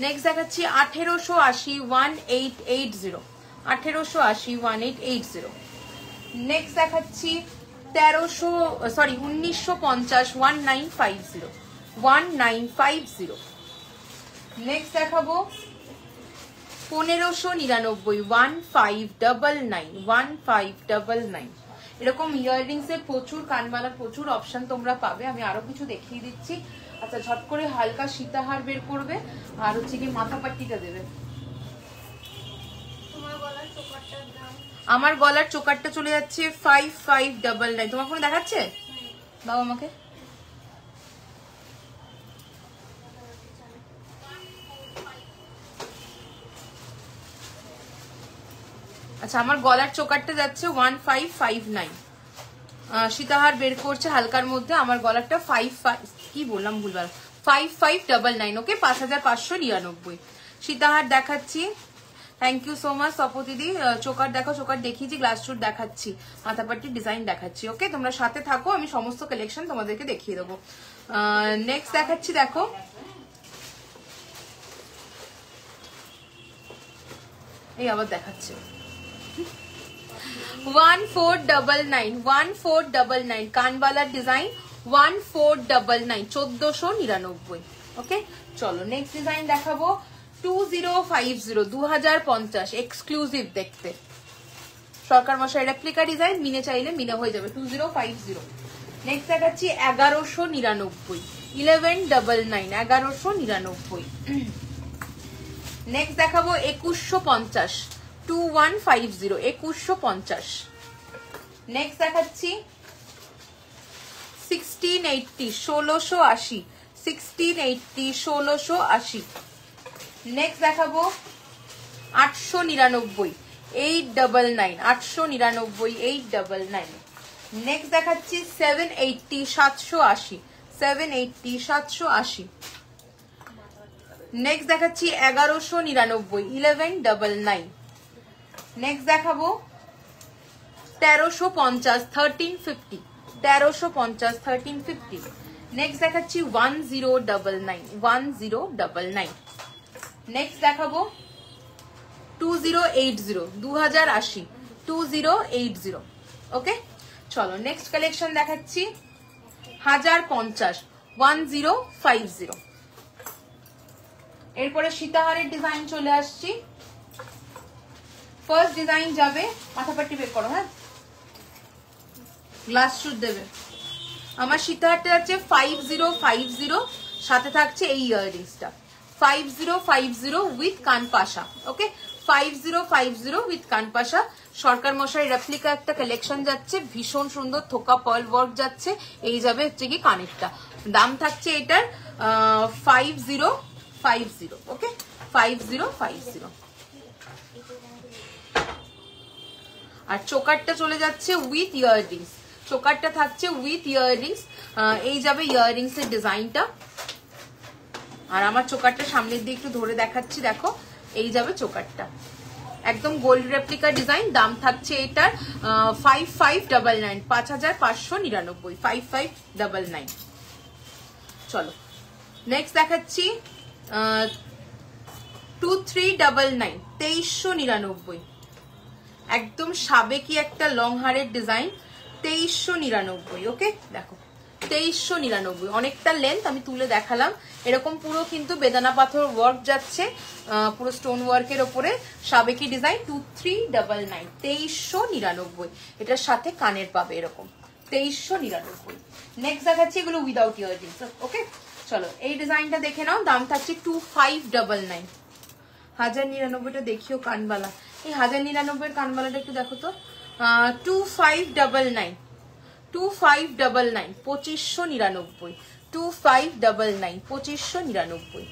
নেক্সট দেখাচ্ছি 1880, 1880, 1880, 1880। নেক্সট দেখাচ্ছি 1950, 1950, 1950। নেক্সট দেখাবো 1599, 1599, 1599। এরকম ইয়াররিংস এর প্রচুর, কানবালার প্রচুর অপশন তোমরা পাবে। আমি আরো কিছু দেখিয়ে দিচ্ছি। আচ্ছা ঝট করে হালকা সীতাহার বের করবে, আর হচ্ছে কি মাথা পাট্টিটা দেবে। আমার গলার চোকারটা চলে যাচ্ছে 5599। তোমার ফোনে দেখাচ্ছে? দাও আমাকে। আচ্ছা আমার গলার চোকারটা যাচ্ছে 1559। সীতাহার বের করছে হালকার মধ্যে। আমার গলারটা 5599। ওকে 5599। সীতাহার দেখাচ্ছি। থ্যাংক ইউ সো মাচ তপদিদি। চোকার দেখো, চোকার দেখিয়েছি, গ্লাস শুট দেখাচ্ছি, মাথাপাট্টির ডিজাইন দেখাচ্ছি। ওকে তোমরা সাথে থাকো, আমি সমস্ত কালেকশন তোমাদেরকে দেখিয়ে দেবো। নেক্সট দেখাচ্ছি, দেখো এই আবার দেখাচ্ছে 1499, 1499 কানবালার ডিজাইন 1499, 1499। ওকে চলো নেক্সট ডিজাইন দেখাবো 2050, 2050 এক্সক্লুসিভ দেখতে সরকার মশাই রেপ্লিকা ডিজাইন। মিনে চাইলে মিনে হয়ে যাবে 2050। নেক্সট দেখাচ্ছি 1199, 1199, 1199। নেক্সট দেখাবো 2150, 2150, 2150। নেক্সট দেখাচ্ছি 1680, 1680, 1680, 1680। নেক্সট দেখাবো 899, 899, 899, 899। নেক্সট দেখাচ্ছি 780, 780, 780, 780। নেক্সট দেখাচ্ছি 1199, 1199। নেক্সট দেখাবো 1350, 1350, 1350, 1350. নেক্সট দেখাচ্ছি 1099, 1099. নেক্সট দেখাবো 2080, 2080, 2080. ওকে, চলো নেক্সট কালেকশন দেখাচ্ছি 1050, 1050. এরপরে সীতাহারের ডিজাইন চলে আসছি। ফার্স্ট ডিজাইন যাবে, মাথাপাটি বের করো, হ্যাঁ গ্লাস শুট দেবে। আমার সীতাহারটা যাচ্ছে 5050, সাথে থাকছে এই ইয়াররিংসটা 5050 উইথ কানপাশা। Okay, 5050 with কানপাশা। সরকার মশাই রেপ্লিকা একটা কালেকশন যাচ্ছে, ভীষণ সুন্দর থোকা পার্ল ওয়ার্ক যাচ্ছে। এই যাবে হচ্ছে কি কানেরটা, দাম থাকছে এটার 5050। ওকে, 5050। আর চোকারটা চলে যাচ্ছে উইথ ইয়াররিংস, চোকারটা থাকছে উইথ ইয়াররিংস। এই যাবে ইয়াররিংস এর ডিজাইনটা। আর আমার চোকারটা সামনের দিকে একটু ধরে দেখাচ্ছি, দেখো এই যাবে চোকারটা, একদম গোল্ড রেপ্লিকা ডিজাইন। দাম থাকছে এটার 5599, 5599, 5599। চলো নেক্সট দেখাচ্ছি 2399, 2399। একদম সাবেকি একটা লং হারের ডিজাইন, 2399। ওকে, দেখো 2399, অনেকটা লেন্থ, আমি তুলে দেখালাম। এরকম পুরো কিন্তু বেদানা পাথর ওয়ার্ক যাচ্ছে, পুরো স্টোন ওয়ার্কের ওপরে সাবেকি ডিজাইন। 2399, 2399। এটার সাথে কানের পাবে এরকম 2399। নেক্সট দেখাচ্ছি এগুলো উইদাউট ইয়াররিংস। ওকে, চলো এই ডিজাইনটা দেখে নাও, দাম থাকছে 2599। 1099টা দেখিও কানবালা, এই 1099 কানবালাটা একটু দেখো তো। 2599, 2599, 2599, 2599, 2599।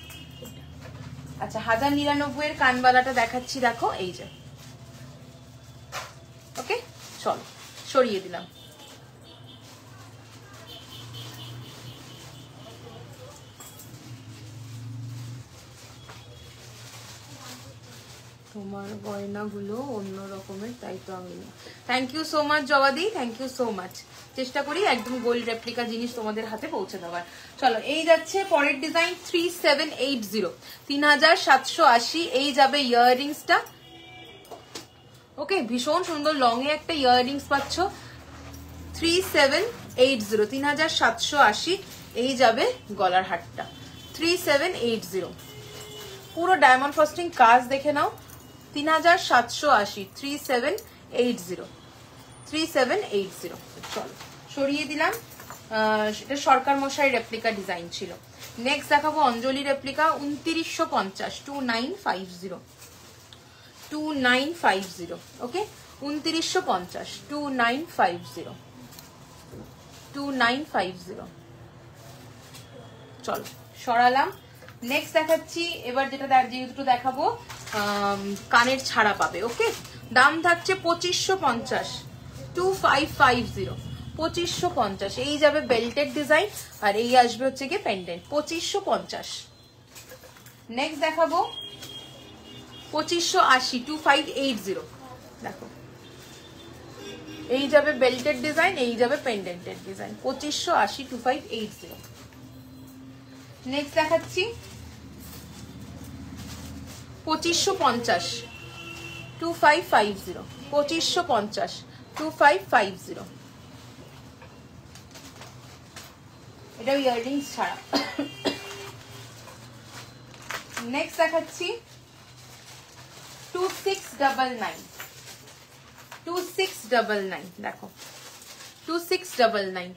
আচ্ছা 1099 এর কানবালাটা দেখাচ্ছি, দেখো এই যে। ওকে, চলো সরিয়ে দিলাম। তোমার গয়নাগুলো অন্য রকমের, তাই তো আমি। থ্যাংক ইউ সো মাচ জবাদি, থ্যাংক ইউ সো মাচ। চেষ্টা করি একদম গোল্ড রেপ্লিকা জিনিস তোমাদের হাতে পৌঁছে দেওয়ার। চলো এই যাচ্ছে পরের ডিজাইন 3780, 3780। এই যাবে ইয়াররিংসটা। ওকে, ভীষণ সুন্দর লং এ একটা ইয়াররিংস পাচ্ছ। 3780, 3780। এই যাবে গলার হারটা 3780। পুরো ডায়মন্ড ফ্রস্টিং কাজ দেখে নাও। 3780, 3780, 3780। চলো সরিয়ে দিলাম, সেটা সরকার মশাই রেপ্লিকা ডিজাইন ছিল। নেক্সট দেখাবো অঞ্জলি রেপ্লিকা 2950, 2950, 2950। ওকে, 2950, 2950, 2950। চলো সরালাম। নেক্সট দেখাচ্ছি এবার যেটা যেহেতু দেখাবো কানের ছাড়া পাবে। ওকে, দাম থাকছে 2550, 2550, 2550। এই যাবে বেল্টেড ডিজাইন, আর এই আসবে হচ্ছে গিয়ে পেন্ডেন্ট, 2550। নেক্সট দেখাবো 2580, 2580। দেখো এই যাবে বেল্টেড ডিজাইন, এই যাবে পেন্ডেন্টের ডিজাইন, 2580, 2580। নেক্সট দেখাচ্ছি 2550, 2550, 2550, 2550। এটা ইয়াররিংস ছাড়া। নেক্সট দেখাচ্ছি 2699, 2699। দেখো 2699।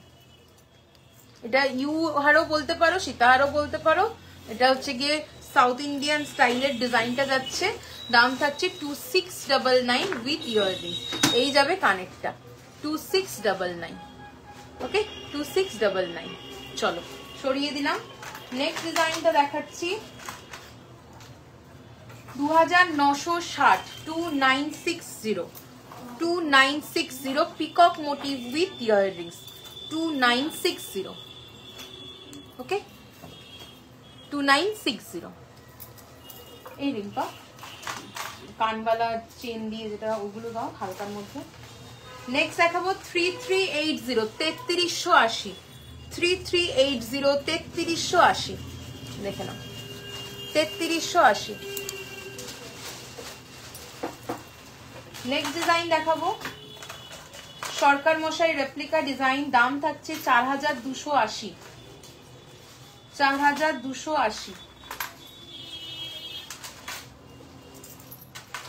এটা ইউ হারও বলতে পারো, সীতাহারও বলতে পারো। এটা হচ্ছে গিয়ে সাউথ ইন্ডিয়ান স্টাইলের ডিজাইনটা যাচ্ছে। দাম থাকছে 2699 উইথ ইয়াররিংস। এই যাবে কানেরটা 2699। ওকে, 2699। চলো সরিয়ে দিলাম। নেক্সট ডিজাইনটা দেখাচ্ছি 2960, 2960, 2960 পিকক মোটিভ উইথ ইয়াররিংস, 2960। ওকে, 2960। এই রিম্পা কানবালা চেন দিয়ে যেটা ওগুলো দাও হালকার মধ্যে। নেক্সট দেখাবো 3380 3380 3380 3380 দেখে নাও 3380। নেক্সট ডিজাইন দেখাবো সরকার মশাই রেপ্লিকা ডিজাইন, দাম থাকছে 4280 4280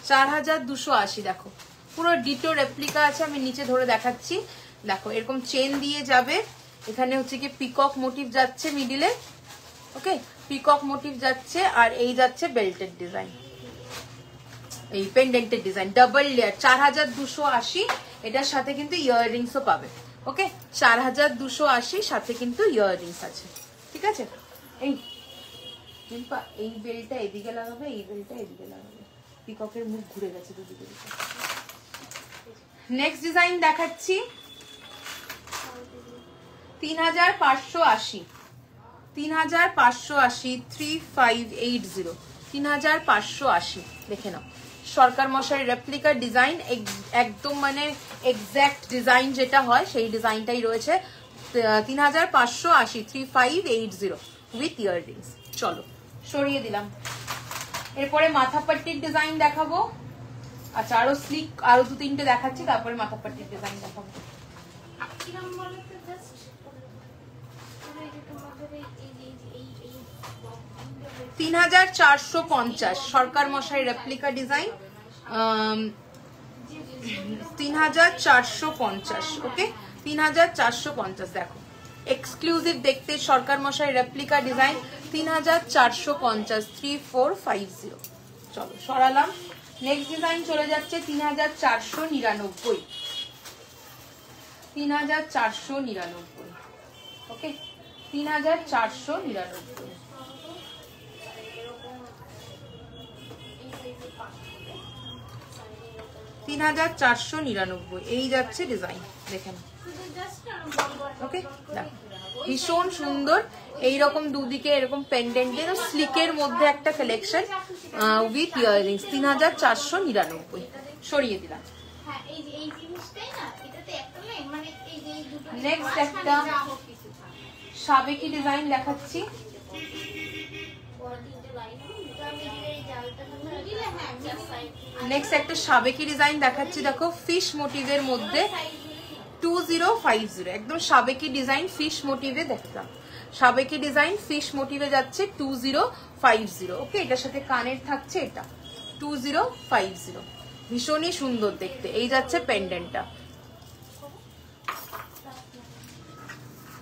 4280। দেখো পুরো ডিটো রেপ্লিকা আছে, আমি নিচে ধরে দেখাচ্ছি। দেখো এরকম চেন দিয়ে যাবে, এখানে হচ্ছে কি পিকক মোটিভ যাচ্ছে মিডিলে, ওকে পিকক মোটিভ যাচ্ছে, আর এই যাচ্ছে বেল্টের ডিজাইন, এই পেন্ডেন্টের ডিজাইন, ডাবল লেয়ার 4280। এটার সাথে কিন্তু ইয়াররিংসও পাবে, ওকে 4280 সাথে কিন্তু ইয়াররিংস আছে, ঠিক আছে। এই এই বেলটা এদিকে লাগাবে, এই বেলটা এদিকে লাগাবে, পিককের মুখ ঘুরে গেছে দুদিকে। নেক্সট ডিজাইন দেখাচ্ছি 3580 3580 3580 3580 দেখে নাও। সরকার মশাই রেপ্লিকার ডিজাইন, একদম মানে এক্স্যাক্ট ডিজাইন যেটা হয় সেই ডিজাইনটাই রয়েছে। 3580 3580 উইথ ইয়াররিংস। চলো সরিয়ে দিলাম। এরপরে মাথাপাট্টির ডিজাইন দেখাবো। আচ্ছা আরো স্লিক আরো 2-3টে দেখাচ্ছি, তারপরে মাথাপাট্টির ডিজাইন দেখাবো। 3450 সরকার মশাই রেপ্লিকা ডিজাইন, 3450, ওকে 3450। দেখো এক্সক্লুসিভ দেখতে সরকার মশাই রেপ্লিকা ডিজাইন 3450 3450। চলো সরালাম। নেক্সট ডিজাইন চলে যাচ্ছে 3499 3499, ওকে 3499। এই যাচ্ছে ডিজাইন, দেখেন ওকে ভীষণ সুন্দর। এইরকম দুদিকে এরকম পেন্ডেন্টের স্লিকের মধ্যে একটা কালেকশন উইথ ইয়াররিংস 3499। সরিয়ে দিলাম। নেক্সট একটা সাবেকি ডিজাইন দেখাচ্ছি। নেক্সট একটা সাবেকি ডিজাইন দেখাচ্ছি। দেখো ফিশ মোটিভের মধ্যে 2050, একদম সাবেকি ডিজাইন ফিশ মোটিভে দেখলাম। সাবেকি ডিজাইন ফিশ মোটিভে যাচ্ছে 2050, ওকে এটার সাথে কানের থাকছে, এটা 2050 ভীষণই সুন্দর দেখতে। এই যাচ্ছে পেন্ডেন্টটা।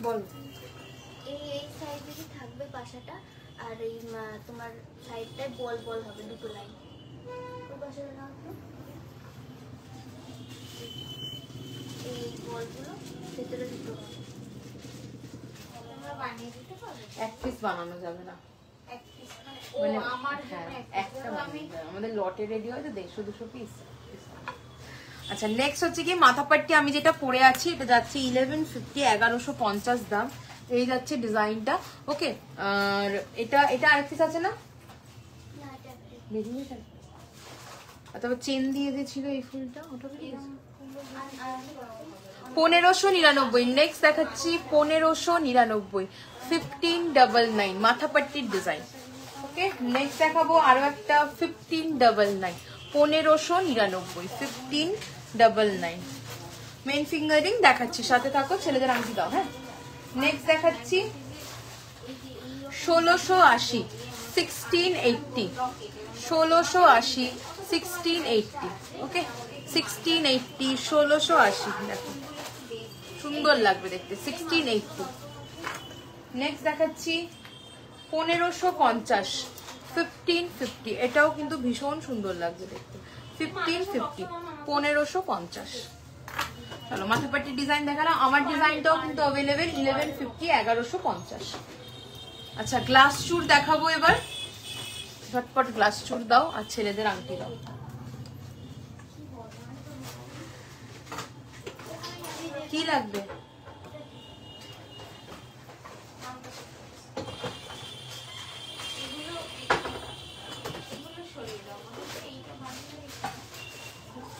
বল এই সাইডে থাকবে পাশাটা, আর এই তোমার সাইডটায় বল বল হবে, দুটো লাইন। ওই পাশে নাও তো, এই বলগুলো ভিতরে দুটো হবে। তোমরা বানিয়ে দিতে পারবে? এক পিস বানানো যাবে না, এক পিস মানে আমার জন্য একটা আমাদের লটে রেডি হয় তো 150-200 পিস। আচ্ছা নেক্সট হচ্ছে কি মাথাপাট্টি, আমি যেটা পরে আছি এটা যাচ্ছে 1150 1150 দাম। এই যাচ্ছে ডিজাইনটা, ওকে। আর এটা আরেক পিস আছে না, তারপর চেন দিয়ে দিয়েছিল এই ফুলটা, ওটা 1599। নেক্সট দেখাচ্ছি 1599 1599 মাথাপাট্টির ডিজাইন, ওকে। নেক্সট দেখাবো আরো একটা 1599 1599 1599 মেন ফিঙ্গারিং দেখাচ্ছি, সাথে থাকো, ছেলেদের আংটি দাও, হ্যাঁ। নেক্সট দেখাচ্ছি 1680 1680 1680 1680, ওকে 1680 1680 দেখো সুন্দর লাগবে দেখতে 1680। নেক্সট দেখাচ্ছি 1550 1550, এটাও কিন্তু ভীষণ সুন্দর লাগবে দেখতে 1550 1550। চলো মাথাপাট্টি ডিজাইন দেখালাম, আমার ডিজাইনটাও কিন্তু অ্যাভেলেবেল 1150 1150। আচ্ছা গ্লাস চুর দেখাবো এবার, ঝটপট গ্লাস চুর দাও আর ছেলেদের আংটি দাও। কি লাগবে?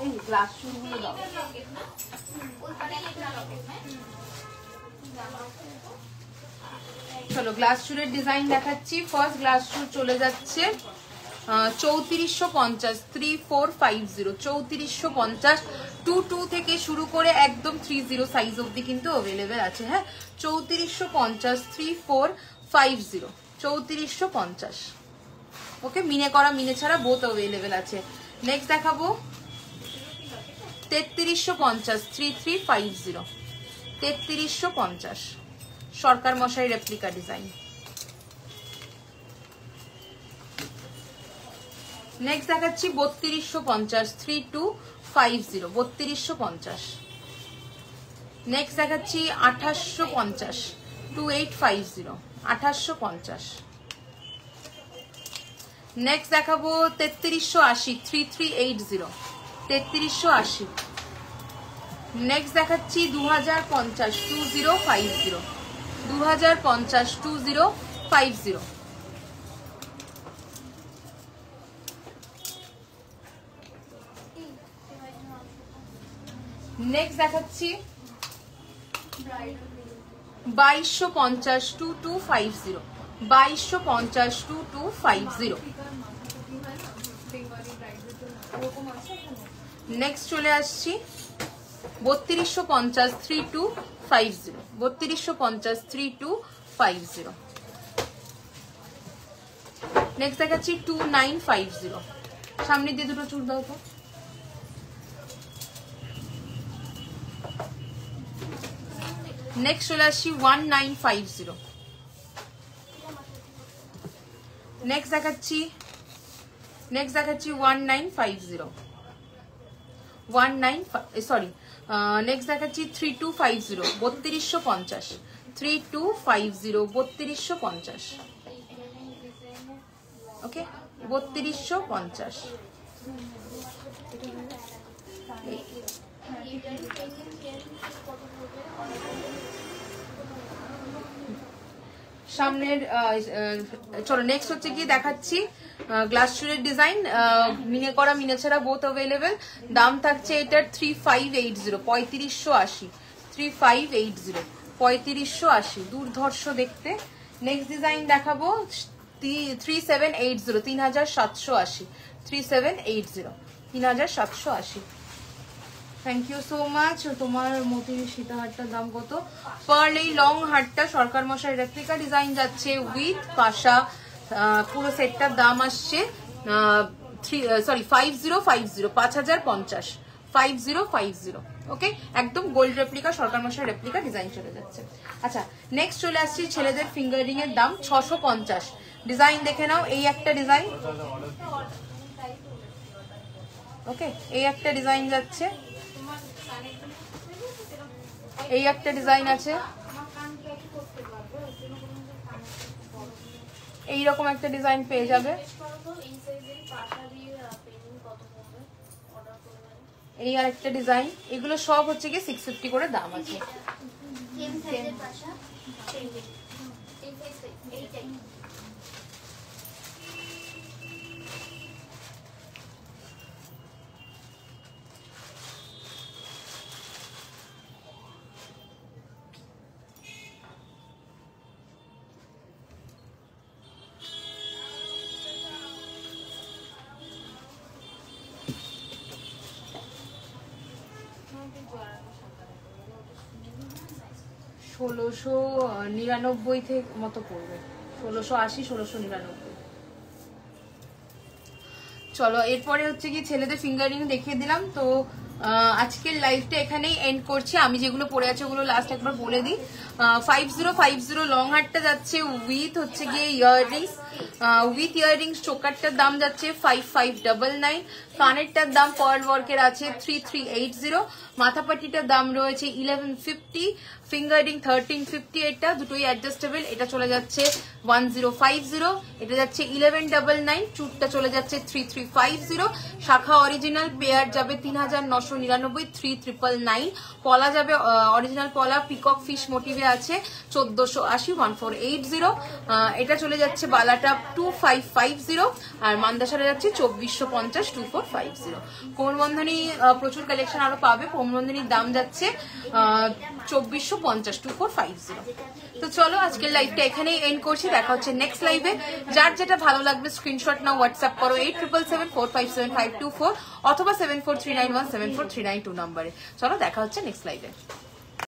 এই গ্লাস চুরগুলো দাও। চলো গ্লাস চুলের ডিজাইন দেখাচ্ছি। ফার্স্ট গ্লাস চুল চলে যাচ্ছে 3450, 3450, 3450, 22 থেকে শুরু করে একদম 30 সাইজ অবধি কিন্তু অ্যাভেলেবেল আছে। হ্যাঁ 3450, 3450, 3450। ওকে, মিনে করা মিনে ছাড়া বোথ অ্যাভেলেবেল আছে। নেক্সট দেখাবো 3350, 3350, 3350, সরকার মশাই রেপ্লিকা ডিজাইন। নেক্সট দেখাচ্ছি 3250, 3250, 3250। নেক্সট দেখাচ্ছি 2850, 2850, 2850। নেক্সট দেখাবো 3380, 3380, 3380। নেক্সট দেখাচ্ছি 2050, 2050, 2050, 2050। নেক্সট দেখাচ্ছি 2250, 2250, 2250, 2250। নেক্সট চলে আসছি 3250, 3250, 3250, 3250। নেক্সট দেখাচ্ছি 2950। সামনে দিয়ে দুটো চুল দাও তো। নেক্সট চলে আসছি 1950। নেক্সট দেখাচ্ছি 1950, 19 নেক্সট দেখাচ্ছি 3250, 3250, 3250, 3250। ওকে 3250। সামনের চলো নেক্সট হচ্ছে কি দেখাচ্ছি গ্লাস চুলের ডিজাইন, মিনে করা মিনে ছাড়া বোথ অ্যাভেলেবেল। দাম থাকছে এটার 3580, 3580, 3580, 3580, দুর্ধর্ষ দেখতে। নেক্সট ডিজাইন দেখাবো 3780, 3780, 3780, 3780। Thank you so much. তোমার মতির সীতাহারটার দাম কত? পার্ল এই লং হারটা সরকার মশাই রেপ্লিকা ডিজাইন যাচ্ছে উইথ পাশা, পুরো সেটটার দাম আসছে 5050, 5050, 5050। ওকে, একদম গোল্ড রেপ্লিকা সরকার মশাই রেপ্লিকা ডিজাইন চলে যাচ্ছে। আচ্ছা নেক্সট চলে আসছি ছেলেদের ফিঙ্গারিং এর দাম 650। ডিজাইন দেখে নাও, এই একটা ডিজাইন। ওকে, এই একটা ডিজাইন যাচ্ছে, এই একটা ডিজাইন আছে, এইরকম একটা ডিজাইন পেয়ে যাবে। এই আর একটা ডিজাইন, এগুলো সব হচ্ছে কি 650 করে দাম আছে। $1699 থেকে মতো পড়বে, 1680, 1699। চলো এরপরে হচ্ছে কি ছেলেদের ফিঙ্গারিং দেখিয়ে দিলাম। তো আজকের লাইভটা এখানেই এন্ড করছি। আমি যেগুলো পরে আছে ওগুলো লাস্ট একবার বলে দিই। 5050 লং হারটা যাচ্ছে উইথ হচ্ছে গিয়ে ইয়াররিংস, উইথ ইয়াররিংস। চোকারটার দাম যাচ্ছে 5599। কানেরটার দাম পার্ল ওয়ার্কের আছে 3380। মাথাপাটিটার দাম রয়েছে 1150। ফিঙ্গারিং 1350। এটা দুটোই অ্যাডজাস্টেবল। এটা চলে যাচ্ছে 1050। এটা যাচ্ছে 1199। চুটটা চলে যাচ্ছে 3350। শাখা অরিজিনাল পেয়ার যাবে 3999, 3999। পলা যাবে অরিজিনাল পলা পিকক ফিশ মোটিভে আছে 1480, 1480। এটা চলে যাচ্ছে বালাটা 2550 আর মান্দাসারে যাচ্ছে 2450, 2450। 2450। কোমরবন্ধনী প্রচুর কালেকশন আরো পাবে। কোমরবন্ধনীর দাম যাচ্ছে 2450, 2450। তো চলো আজকের লাইভটা এখানেই এন্ড করছি, দেখা হচ্ছে নেক্সট লাইভে। যার যেটা ভালো লাগবে স্ক্রিনশট নাও, হোয়াটসঅ্যাপ করো 8777457524 অথবা 7439174392 নম্বরে। চলো দেখা হচ্ছে নেক্সট লাইভে।